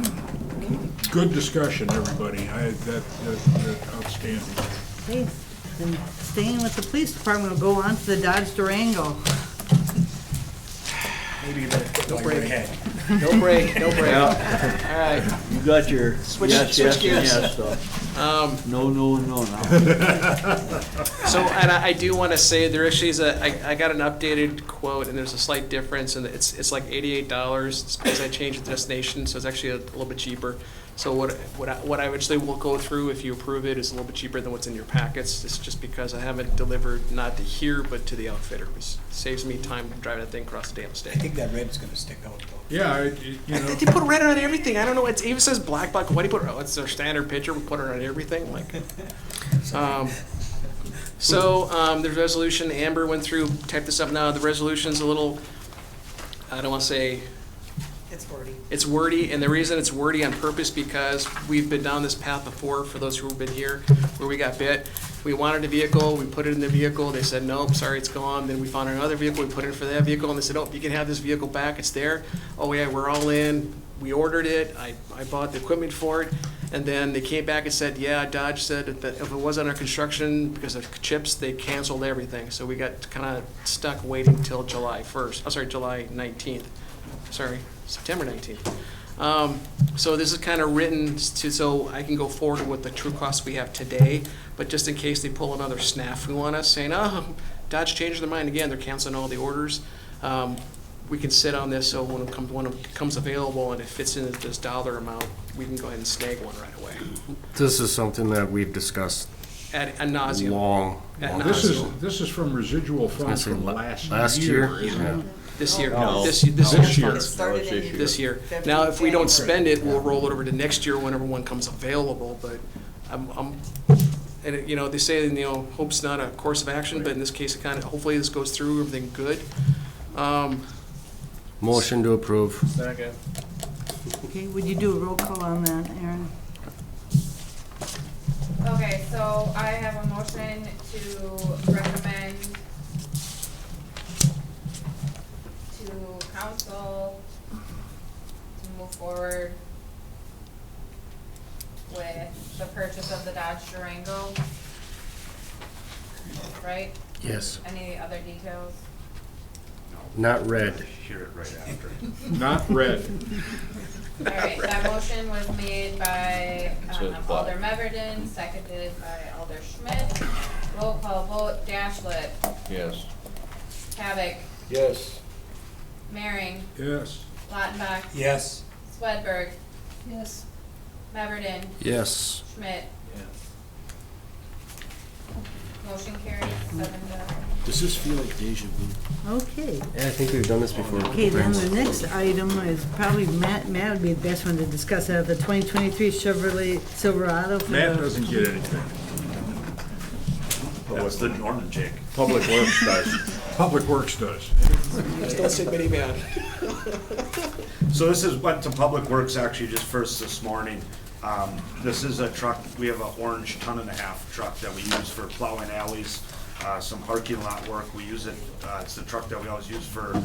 Good discussion, everybody. That's outstanding. Okay, then staying with the police department, we'll go on to the Dodge Durango. Maybe you better put while you're ahead. No break, no break. All right. You got your Switch- yes, switch yes, and gears. yes stuff. No, no, no, now. So, and I do want to say, there actually is I got an updated quote, and there's a slight difference, and it's like $88, because I changed the destination, so it's actually a little bit cheaper. So what I actually will go through, if you approve it, is a little bit cheaper than what's in your packets. It's just because I haven't delivered not to here, but to the outfitter, which saves me time driving that thing across the damn I state. think that red's gonna stick out though. Yeah, They put red on everything. I don't know. It even says black. Why do you put it? Oh, it's their standard picture. We put it on everything. Like, the resolution. Amber went through, typed this up now. The resolution's a little. I don't want to say. It's wordy. It's wordy, and the reason it's wordy on purpose because we've been down this path before. For those who have been here, where we got bit. We wanted a vehicle, we put it in the vehicle, they said, nope, sorry, it's gone. Then we found another vehicle, we put it in for that vehicle, and they said, oh, you can have this vehicle back, it's there. Oh yeah, we're all in, we ordered it, I bought the equipment for it, and then they came back and said, yeah, Dodge said that if it wasn't under construction because of chips, they canceled everything. So we got kind of stuck waiting till July 19th, September 19th. So this is kind of written so I can go forward with the true costs we have today, but just in case they pull another snafu on us saying, oh, Dodge changed their mind again, they're canceling all the orders, we can sit on this so when it becomes available and it fits into this dollar amount, we can go ahead and snag one right away. This is something that we've discussed Ad nauseum. long. This is from residual funds from last year, isn't Yeah. it? This year, No. this This year. funds. Started No, it's in This year. February, Now, if we don't January. spend it, we'll roll it over to next year whenever one comes available, but and you know, they say, you know, hope's not a course of action, but in this case, it kind of, hopefully this goes through, everything good. Motion to approve. Second. Okay, would you do a roll call on that, Aaron? Okay, so I have a motion to recommend to council to move forward with the purchase of the Dodge Durango. Right? Yes. Any other details? Not red. Hear it right after. Not red. All right, that motion was made by Says Alder Meverden, seconded by Alder Schmidt. Roll call vote, Dashlet, Yes. Havoc, Yes. Mehring, Yes. Lautenbach, Yes. Swedberg, Yes. Meverden, Yes. Schmidt. Motion carries 7-0. Does this feel like deja vu? Okay. Yeah, I think we've done this before. Okay, then the next item is probably Matt would be the best one to discuss, the 2023 Chevrolet Silverado. for Matt the- doesn't get anything. That's the Norman Jake. Public Works does. Public Works does. Don't say minivan. So this went to Public Works actually just first this morning. This is a truck, we have an orange 1.5 ton truck that we use for plowing alleys, some parking lot work. We use it, it's the truck that we always use for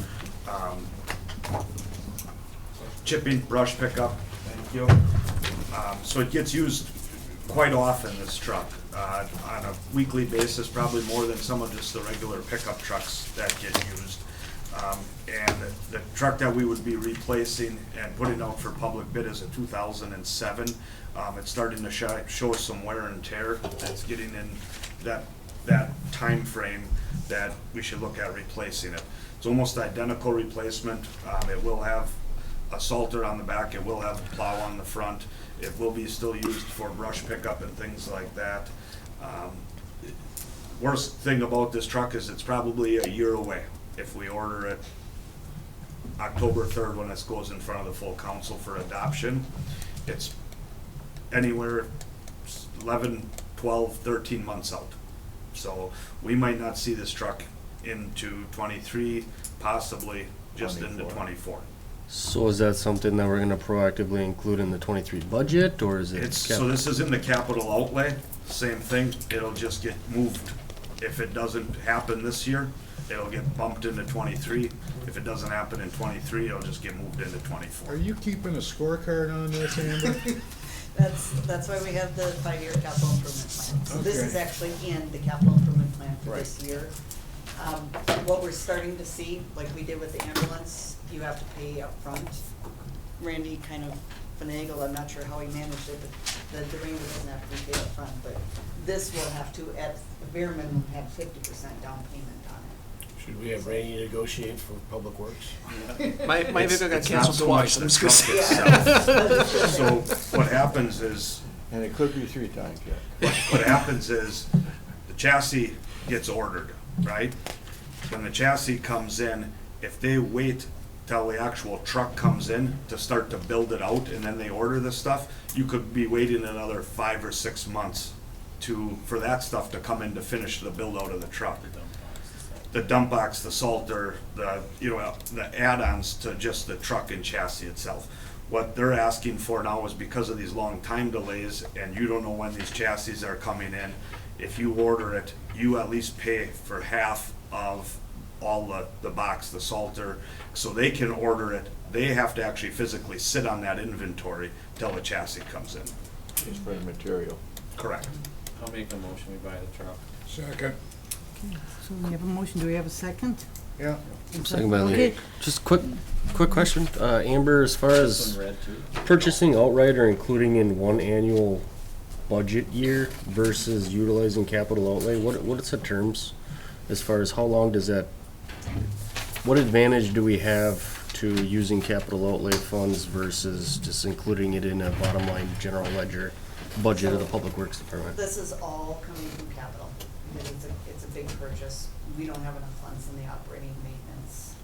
chipping, brush pickup. Thank you. So it gets used quite often, this truck, on a weekly basis, probably more than some of just the regular pickup trucks that get used. And the truck that we would be replacing and putting out for public bid is a 2007. It's starting to show some wear and tear. It's getting in that time frame that we should look at replacing it. It's almost identical replacement. It will have a salter on the back. It will have a plow on the front. It will be still used for brush pickup and things like that. Worst thing about this truck is it's probably a year away. If we order it October 3rd, when this goes in front of the full council for adoption, it's anywhere 11, 12, 13 months out. So we might not see this truck into 23, possibly just into 24. So is that something that we're gonna proactively include in the 23 budget, or is it? So this is in the capital outlay, same thing, it'll just get moved. If it doesn't happen this year, it'll get bumped into 23. If it doesn't happen in 23, it'll just get moved into 24. Are you keeping a scorecard on this, Amber? That's why we have the 5-year capital improvement plan. So this is Okay. actually in the capital improvement plan for Right. this year. What we're starting to see, like we did with the ambulance, you have to pay up front. Randy kind of finagled, I'm not sure how he managed it, but the Durango doesn't have to be paid up front. But this will have to, at the bare minimum, have 50% down payment on it. Should we have Randy negotiate for Public Works? My vehicle got It's not canceled so much twice, I'm the just gonna truck say. itself. So what happens is, And it could be 3 times, yeah. what happens is, the chassis gets ordered, right? When the chassis comes in, if they wait till the actual truck comes in to start to build it out, and then they order this stuff, you could be waiting another 5 or 6 months for that stuff to come in to finish the build out of the truck. The dump box, the salter, the add-ons to just the truck and chassis itself. What they're asking for now is because of these long time delays, and you don't know when these chassis are coming in, if you order it, you at least pay for half of all the box, the salter, so they can order it. They have to actually physically sit on that inventory till the chassis comes in. It's for the material. Correct. I'll make a motion, we buy the truck. Second. So we have a motion, do we have a second? Yeah. Second by Lee. Okay. Just quick question. Amber, as far as Red too. purchasing outright or including in one annual budget year versus utilizing capital outlay, what's the terms as far as how long does that, what advantage do we have to using capital outlay funds versus just including it in a bottom line general ledger budget of the Public Works Department? This is all coming from capital, because it's a big purchase. We don't have enough funds in the operating maintenance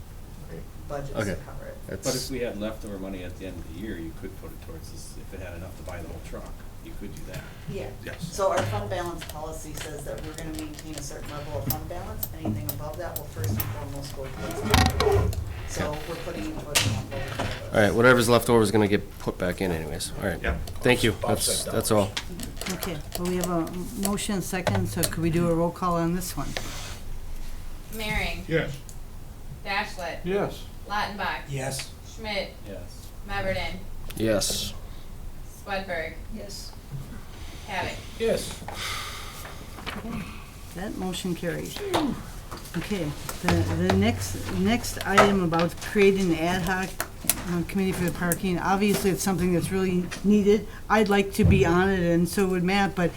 budgets to Okay. cover it. But if That's, we had leftover money at the end of the year, you could put it towards this, if it had enough to buy the whole truck, you could do that. Yeah. Yes. So our fund balance policy says that we're gonna maintain a certain level of fund balance. Anything above that will first and foremost go towards capital. So we're putting it towards one level. all right, whatever's left over is gonna get put back in anyways. All right. Yeah. Thank you. Offset That's all. Okay, well, we have a motion second, so could we do a roll call on this one? Mehring, Yes. Dashlet, Yes. Lautenbach, Yes. Schmidt, Yes. Meverden, Yes. Swedberg, Yes. Havoc. Yes. That motion carries. Okay, the next item about creating an ad hoc committee for the parking, obviously it's something that's really needed. I'd like to be on it and so would Matt, but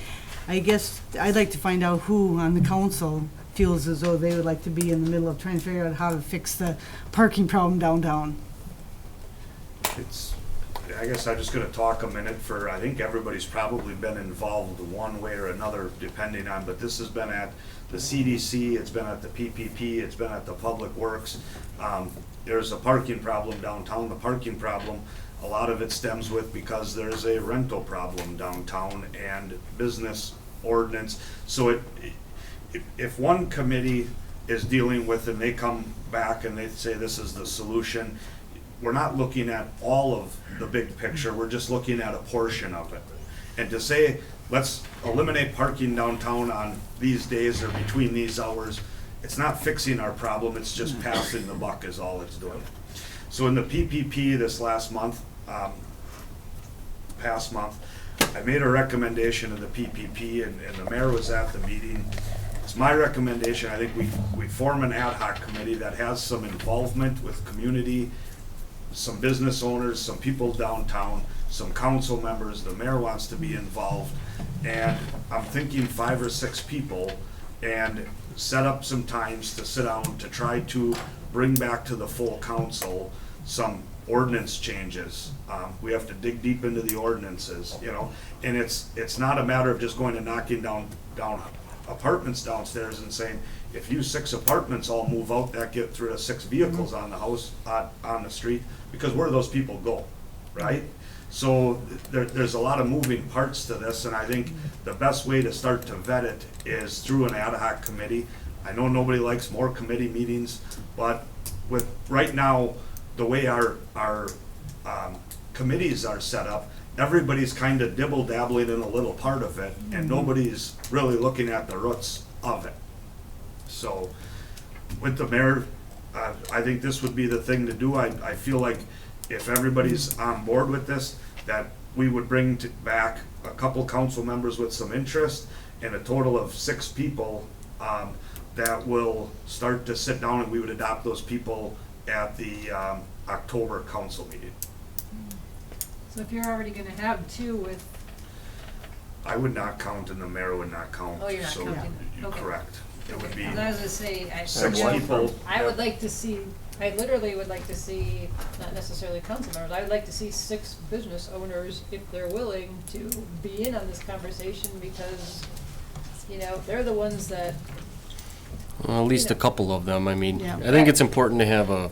I guess I'd like to find out who on the council feels as though they would like to be in the middle of trying to figure out how to fix the parking problem downtown. It's, I guess I'm just gonna talk a minute for, I think everybody's probably been involved one way or another, depending on, but this has been at the CDC, it's been at the PPP, it's been at the Public Works. There's a parking problem downtown. The parking problem, a lot of it stems with because there's a rental problem downtown and business ordinance. So if one committee is dealing with and they come back and they say this is the solution, we're not looking at all of the big picture, we're just looking at a portion of it. And to say, let's eliminate parking downtown on these days or between these hours, it's not fixing our problem, it's just passing the buck is all it's doing. So in the PPP this last month, past month, I made a recommendation in the PPP and the mayor was at the meeting. It's my recommendation, I think we form an ad hoc committee that has some involvement with community, some business owners, some people downtown, some council members, the mayor wants to be involved. And I'm thinking 5 or 6 people and set up some times to sit down to try to bring back to the full council some ordinance changes. We have to dig deep into the ordinances, you know, and it's not a matter of just going and knocking down apartments downstairs and saying, if you 6 apartments all move out, that gets rid of 6 vehicles on the house, on the street, because where do those people go, right? So there's a lot of moving parts to this, and I think the best way to start to vet it is through an ad hoc committee. I know nobody likes more committee meetings, but with, right now, the way our committees are set up, everybody's kind of dibble-dabbling in a little part of it, and nobody's really looking at the roots of it. So, with the mayor, I think this would be the thing to do. I feel like if everybody's on board with this, that we would bring back a couple council members with some interest and a total of 6 people that will start to sit down, and we would adopt those people at the October council meeting. So if you're already gonna have 2 with, I would not count and the mayor would not count. Oh, you're not so counting. you're Okay. correct. It would be as I was gonna say, 6 people. I would like to see, I literally would like to see, not necessarily council members, I would like to see 6 business owners, if they're willing to be in on this conversation, because, you know, they're the ones that, Well, at least a couple of them. I mean, Yeah. I think it's important to have a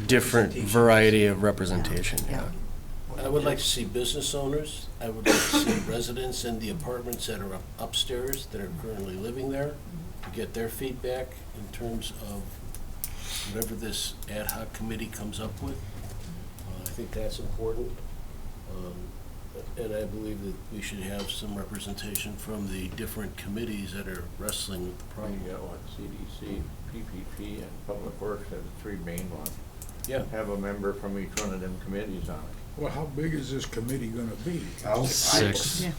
different variety of representation, yeah. I would like to see business owners. I would like to see residents in the apartments that are upstairs that are currently living there, to get their feedback in terms of whatever this ad hoc committee comes up with. I think that's important. And I believe that we should have some representation from the different committees that are wrestling with the problem. You got what, CDC, PPP, and Public Works are the 3 main ones. Yeah. Have a member from each one of them committees on it. Well, how big is this committee gonna be? 6. Yeah.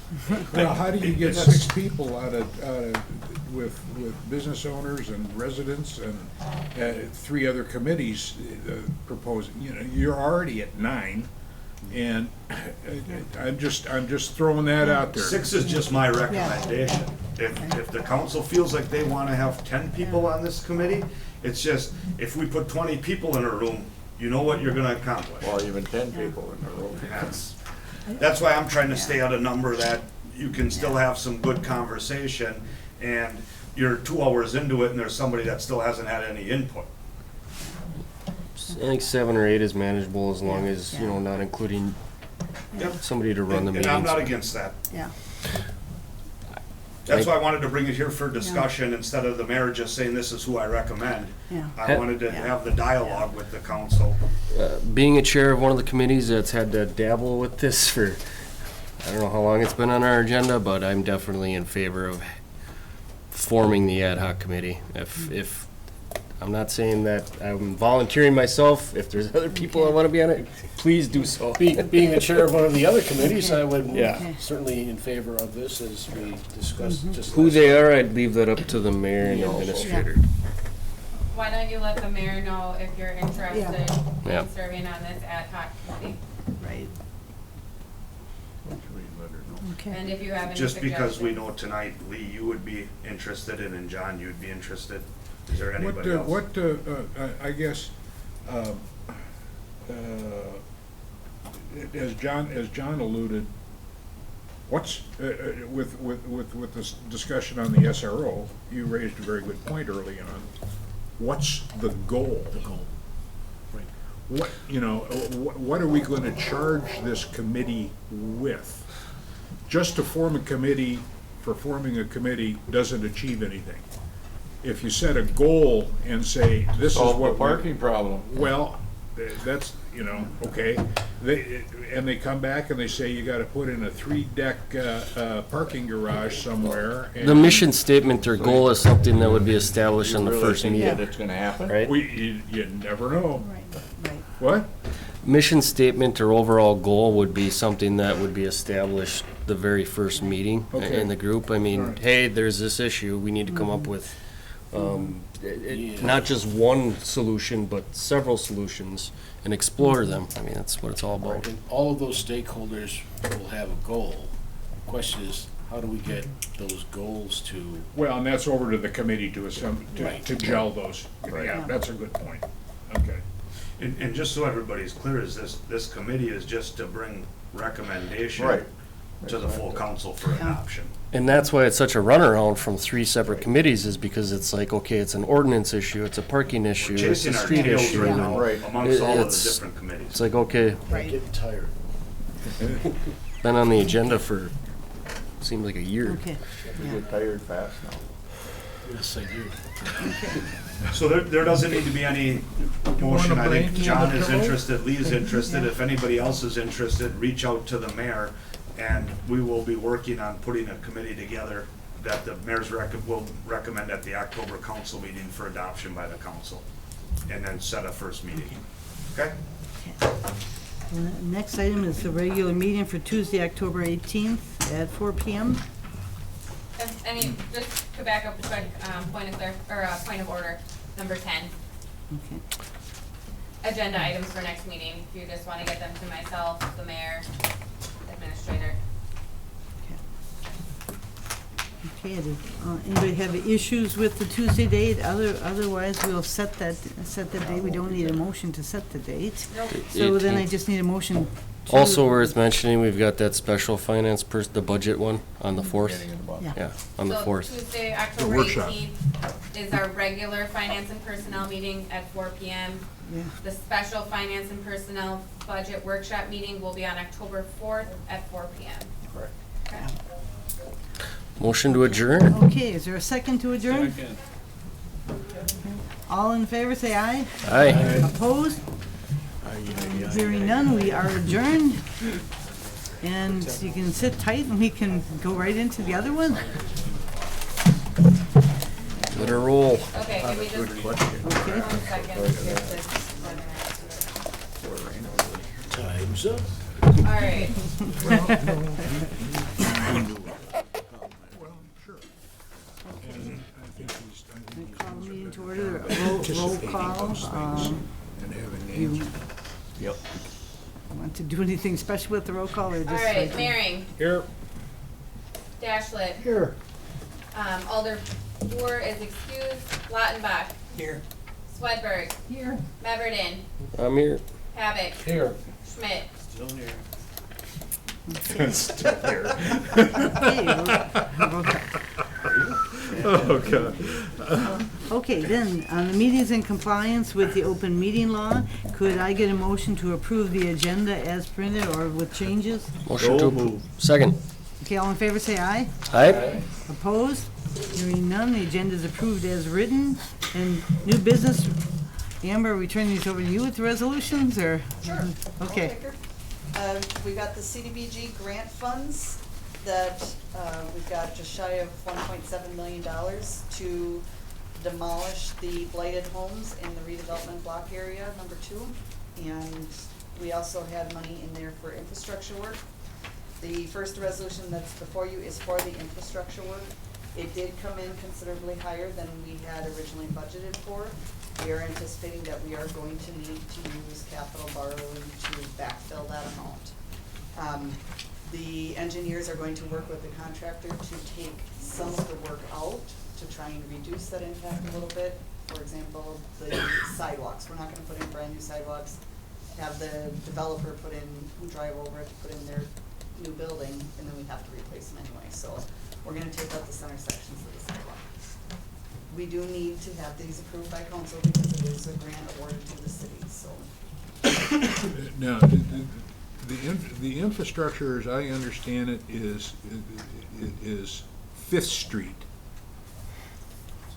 Well, how do you get 6 people out of with business owners and residents and 3 other committees proposing, you know, you're already at 9. And I'm just throwing that out there. 6 is just my recommendation. If the council feels like they wanna have 10 people on this committee, it's just, if we put 20 people in a room, you know what you're gonna accomplish. Or even 10 people in the room. That's why I'm trying to stay at a number that you can still have some good conversation, and you're 2 hours into it and there's somebody that still hasn't had any input. I think 7 or 8 is manageable as long as, you know, not including somebody to run the And meetings. I'm not against that. Yeah. That's why I wanted to bring it here for discussion instead of the mayor just saying this is who I recommend. Yeah. I wanted to have the dialogue with the council. Being a chair of one of the committees that's had to dabble with this for, I don't know how long it's been on our agenda, but I'm definitely in favor of forming the ad hoc committee. If I'm not saying that I'm volunteering myself, if there's other people that want to be on it, please do so. Being the chair of one of the other committees, I would Yeah. certainly in favor of this as we discussed just Who last they are, I'd leave that up to the mayor and Yeah. administrator. Why don't you let the mayor know if you're interested Yeah. in serving on this ad hoc committee? Right. Okay. And if you have any Just because we suggestions. know tonight, Lee, you would be interested in, and John, you'd be interested. Is there anybody else? I guess, as John alluded, what's, with this discussion on the SRO, you raised a very good point early on. What's the goal? The goal. Right. What, you know, what are we gonna charge this committee with? Just to form a committee for forming a committee doesn't achieve anything. If you set a goal and say, this is Solve the what parking problem. well, that's, you know, okay. They come back and they say you gotta put in a 3-deck parking garage somewhere. The mission statement or goal is something that would be established on the You first really think meeting, that it's gonna happen? right? You never know. Right. What? Mission statement or overall goal would be something that would be established the very first meeting Okay. in the group. I mean, Alright. hey, there's this issue, we need to come up with, not just one solution, but several solutions and explore them. I mean, that's what it's all about. And all of those stakeholders will have a goal. The question is, how do we get those goals to? Well, and that's over to the committee to Right. to gel those. Yeah, that's a good point. Okay. And just so everybody's clear, is this committee is just to bring recommendation Right. to the full council for adoption. And that's why it's such a runaround from 3 separate committees, is because it's like, okay, it's an ordinance issue, it's a parking issue, it's a Chasing our street tails issue. right now Right. amongst all of the It's- different committees. It's like, okay, Right. Getting tired. been on the agenda for, seems like a year. Okay. You get tired fast now. Yes, I do. So there doesn't need to be any motion. I think John is interested, Lee is interested. If anybody else is interested, reach out to the mayor, and we will be working on putting a committee together that the mayor's will recommend at the October council meeting for adoption by the council, and then set a first meeting. Okay? Next item is the regular meeting for Tuesday, October 18th at 4 PM. I mean, just to back up a quick, point of order, number 10. Okay. Agenda items for next meeting, if you just wanna get them to myself, the mayor, administrator. Okay, anybody have issues with the Tuesday date? Otherwise, we'll set that date. We don't need a motion to set the date. Nope. So then I 18th. just need a motion to. Also worth mentioning, we've got that special finance the budget one on the 4th. Getting in the box. Yeah. Yeah, on the So 4th. Tuesday, October workshop. 18th is our regular finance and personnel meeting at 4 PM. Yeah. The special finance and personnel budget workshop meeting will be on October 4th at 4 PM. Correct. Okay. Motion to adjourn? Okay, is there a second to adjourn? All in favor, say aye. Aye. Opposed? Hearing none, we are adjourned. And you can sit tight and we can go right into the other one. Let her roll. Okay, can we just, Okay. 1 second, give this. Time's up. All right. Well, sure. participating call, in those things and having names. You Yep. want to do anything special with the roll call, or just? All right, like- Mehring, Here, Dashlet, Here. Alder Boer is excused, Lautenbach, Here. Swedberg, Here. Meverden, I'm here. Havoc, Here. Schmidt. Still here. Okay, roll call. oh, God. Okay, then, on the meetings in compliance with the open meeting law, could I get a motion to approve the agenda as printed or with changes? Motion to approve. Second. Okay, all in favor, say aye. Aye. Opposed? Hearing none, the agenda is approved as written. And new business, Amber, are we turning these over to you with the resolutions, or? Sure. Okay. We got the CDBG grant funds that, we've got just shy of $1.7 million to demolish the blighted homes in the redevelopment block area, number 2. And we also had money in there for infrastructure work. The first resolution that's before you is for the infrastructure work. It did come in considerably higher than we had originally budgeted for. We are anticipating that we are going to need to use capital borrowing to backfill that amount. The engineers are going to work with the contractor to take some of the work out to try and reduce that impact a little bit. For example, the sidewalks, we're not gonna put in brand new sidewalks, have the developer put in, who drive over it to put in their new building, and then we have to replace them anyway. So we're gonna take out the center sections of the sidewalk. We do need to have these approved by council because it is a grant awarded to the city, so. Now, the infrastructure, as I understand it, is Fifth Street.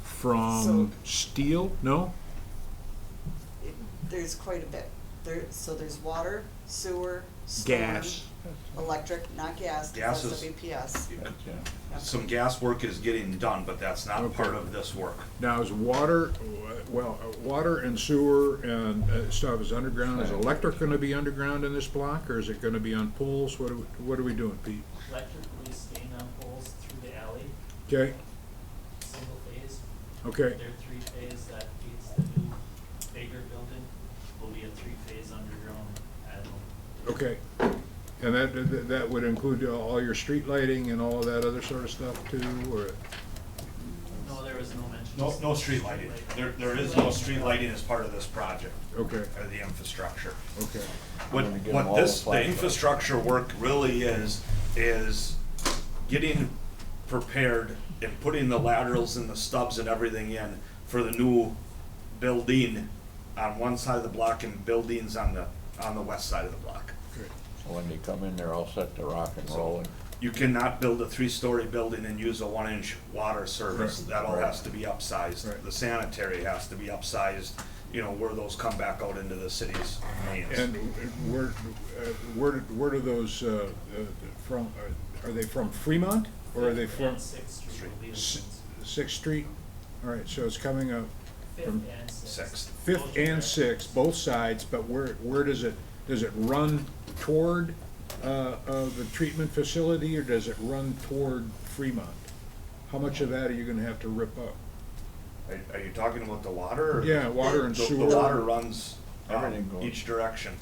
From Steel, no? There's quite a bit. There's water, sewer, storm, Gas. electric, not gas, Gas that's is- WPS. Some gas work is getting done, but that's not Okay. part of this work. Now, is water, water and sewer and stuff is underground, is electric gonna be underground in this block, or is it gonna be on poles? What are we doing, Pete? Electrically staying on poles through the alley, Okay, single phase. okay, Their 3-phase that feeds the new bigger building will be a 3-phase underground add-on. okay. And that would include all your street lighting and all of that other sort of stuff too, or? No, there was no mention. No street lighting. There is no street lighting as part of this project, Okay, or the infrastructure. okay. What, Gonna get them what all this, the flashlights. infrastructure work really is getting prepared and putting the laterals and the stubs and everything in for the new building on one side of the block and buildings on the west side of the block. So when they come in, they're all set to rock and roll. You cannot build a 3-story building and use a 1-inch water service. Right. That all Right. has to be upsized. Right. The sanitary has to be upsized, where those come back out into the city's mains. And where do those, from, are they from Fremont, or are they from And 6th Street will be the Sixth Street? All right, so it's coming up 5th from and 6th. Sixth. Fifth and Sixth, both sides, but where does it run toward, the treatment facility, or does it run toward Fremont? How much of that are you gonna have to rip up? Are you talking about the water? Or Yeah, water and the sewer. water runs Everything goes. each direction.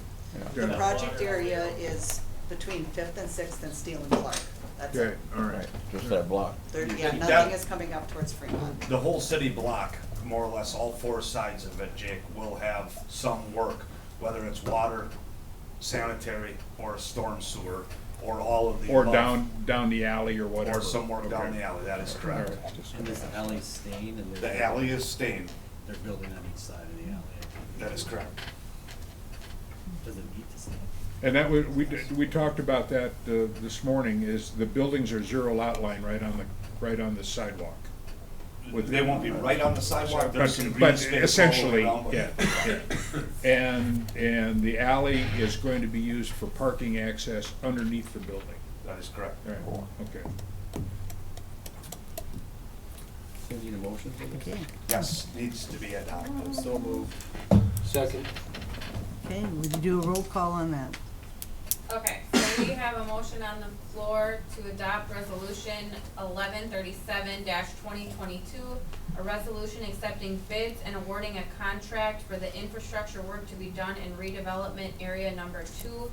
The Yeah. project area is between 5th and 6th and Steel and Clark. That's Okay, it. all right. Right, just that block. Yeah, That- nothing is coming up towards Fremont. The whole city block, more or less, all 4 sides of it, Jake, will have some work, whether it's water, sanitary, or storm sewer, or all of the Or above. down the alley or whatever. Or some work down Okay. the alley, that is correct. All right. And this alley staying and they're. The alley is stained, They're building on each side of the alley. that is correct. Does it meet the same? And that was, we talked about that, this morning, is the buildings are 0 lot line right on the sidewalk. With- They won't be right on the sidewalk, there's some green But space all the way essentially, around. but- yeah. And the alley is going to be used for parking access underneath the building. That is correct. All right, okay. Do you need a motion for this? Okay, Yes, needs to be adopted. So moved. Second. okay, would you do a roll call on that? Okay, so we have a motion on the floor to adopt resolution 1137-2022, a resolution accepting bids and awarding a contract for the infrastructure work to be done in redevelopment area number 2.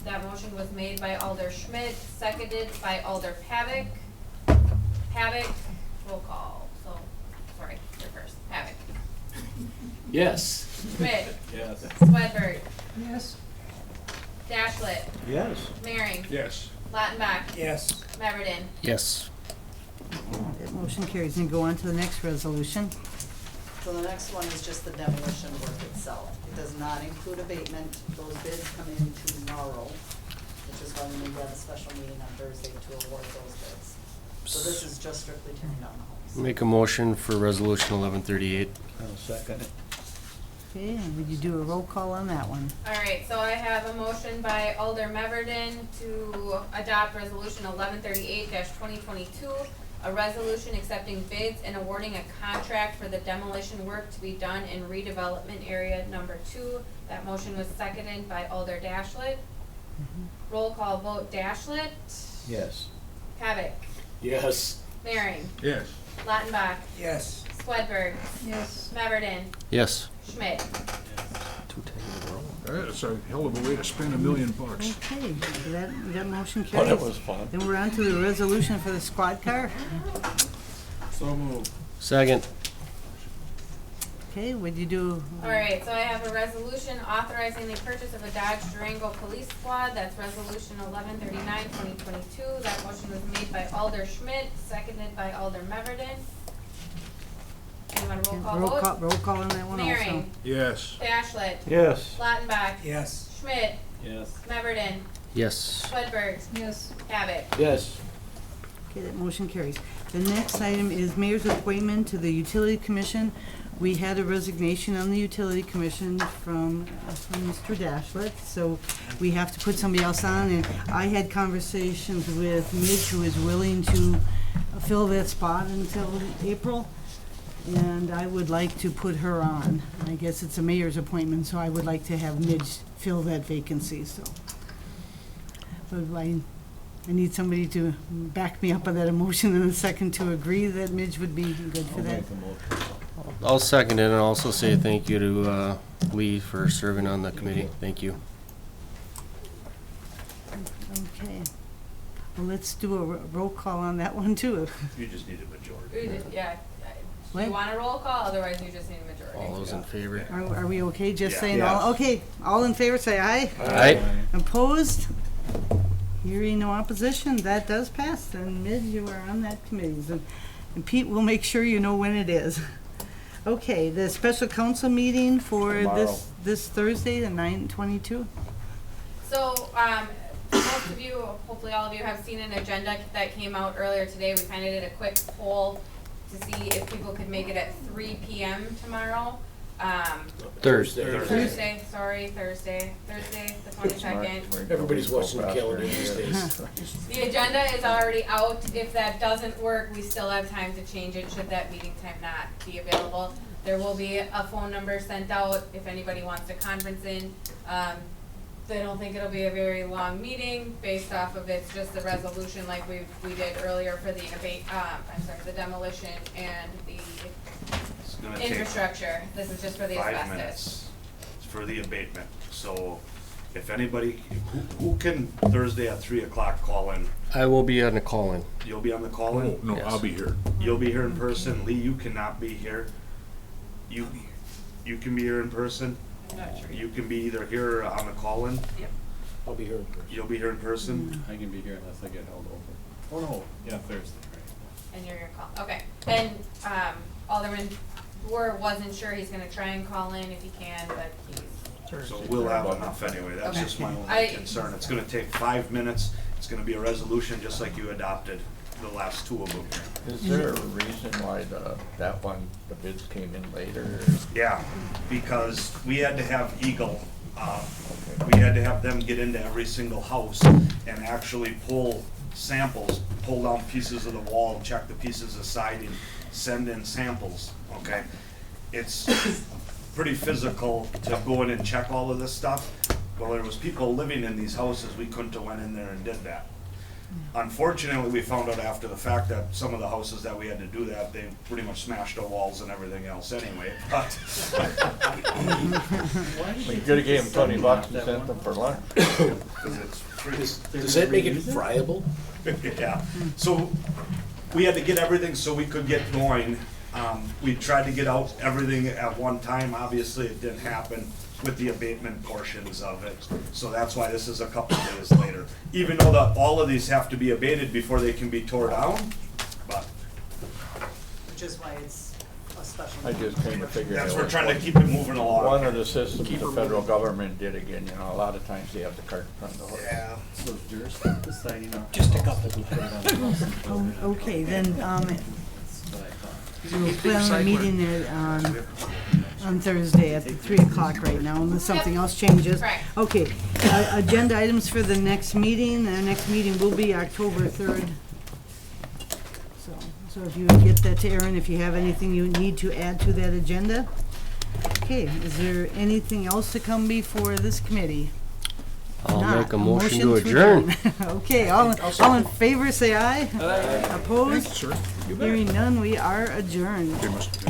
That motion was made by Alder Schmidt, seconded by Alder Pavic. Pavic, roll call. So, sorry, you're first. Pavic. Yes. Schmidt. Yes. Swedberg. Yes. Dashlet. Yes. Mehring. Yes. Lautenbach. Yes. Meverden. Yes. That motion carries. And go on to the next resolution. So the next one is just the demolition work itself. It does not include abatement. Those bids come in tomorrow, which is why we need to have a special meeting on Thursday to award those bids. So this is just strictly tearing down the homes. Make a motion for resolution 1138. I'll second it. Okay, and would you do a roll call on that one? All right, so I have a motion by Alder Meverden to adopt resolution 1138-2022, a resolution accepting bids and awarding a contract for the demolition work to be done in redevelopment area number 2. That motion was seconded by Alder Dashlet. Roll call vote, Dashlet. Yes. Pavic. Yes. Mehring. Yes. Lautenbach. Yes. Swedberg. Yes. Meverden. Yes. Schmidt. That's a hell of a way to spend $1 million. Okay, that motion Oh, carries. that was fun. Then we're on to the resolution for the squad car. So moved. Second. Okay, would you do? All right, so I have a resolution authorizing the purchase of a Dodge Durango Police Squad. That's resolution 1139-2022. That motion was made by Alder Schmidt, seconded by Alder Meverden. You want a roll call vote? Roll call on that one also. Mehring. Yes. Dashlet. Yes. Lautenbach. Yes. Schmidt. Yes. Meverden. Yes. Swedberg. Yes. Pavic. Yes. Okay, that motion carries. The next item is mayor's appointment to the utility commission. We had a resignation on the utility commission from Mr. Dashlet, so we have to put somebody else on. And I had conversations with Midge, who is willing to fill that spot until April. And I would like to put her on. I guess it's a mayor's appointment, so I would like to have Midge fill that vacancy, so. But I need somebody to back me up on that emotion and a second to agree that Midge would be good for I'll that. make a motion. I'll second it and also say thank you to Lee for serving on the committee. Thank you. Okay. Well, let's do a roll call on that one too. You just need a majority. We just, yeah. What? You want a roll call? Otherwise, you just need a majority. All those in favor? Are we okay just Yeah. saying Yeah. all? Okay, all in favor, say aye. Aye. Opposed? Hearing no opposition, that does pass, and Midge, you are on that committee. And Pete will make sure you know when it is. Okay, the special council meeting for Tomorrow. this Thursday, the 9/22. So, most of you, hopefully all of you have seen an agenda that came out earlier today. We kind of did a quick poll to see if people could make it at 3 p.m. tomorrow. Thursday. Thursday, the 22nd. Everybody's watching the calendar these days. The agenda is already out. If that doesn't work, we still have time to change it should that meeting time not be available. There will be a phone number sent out if anybody wants to conference in. They don't think it'll be a very long meeting based off of it's just the resolution like we did earlier for the the demolition and the It's gonna take infrastructure. This is just for the 5 asbestos. minutes for the abatement. So if anybody, who can Thursday at 3 o'clock call in? I will be on the call-in. You'll be on the call in? No, Yes. I'll be here. You'll be here in person. Lee, you cannot be here. You can be here in person. I'm not sure. You can be either here or on the call-in. I'll be here in person. You'll be here in person. I can be here unless I get held over. Oh, no, yeah, Thursday, right. And you're gonna call, okay. And, Alderman Moore wasn't sure, he's gonna try and call in if he can, but he's, So we'll have enough anyway. That's Okay. just my only I- concern. It's gonna take 5 minutes. It's gonna be a resolution just like you adopted the last two of them. Is there a reason why that one, the bids came in later? Yeah, because we had to have Eagle, we had to have them get into every single house and actually pull samples, pull down pieces of the wall, check the pieces of siding, send in samples, okay? It's pretty physical to go in and check all of this stuff, Well, there was people living in these houses, we couldn't have went in there and did that. Unfortunately, we found out after the fact that some of the houses that we had to do that, they pretty much smashed the walls and everything else anyway, but. We could've gave him $20 and sent them for lunch. 'Cause it's free. Does that make it friable? Yeah, so we had to get everything so we could get going. We tried to get out everything at one time, obviously it didn't happen with the abatement portions of it. So that's why this is a couple of days later. Even though all of these have to be abated before they can be tore down, but Which is why it's a special. I just came to figure that's, out. we're trying to keep it moving along. One of the systems the federal government did again, you know, a lot of times they have the cart in front of the horse. Yeah. So is yours deciding on? Just a couple. We put it on the house and throw it on the Okay, road. then, That's what I thought. we'll plan on meeting there on Thursday at 3 o'clock right now, unless something else changes. Correct. Okay, agenda items for the next meeting. Our next meeting will be October 3rd. So if you would get that to Aaron, if you have anything you need to add to that agenda. Okay, is there anything else to come before this committee? I'll Not, make a motion to adjourn. Okay, all in favor, say aye. Opposed? Hearing none, we are adjourned. They must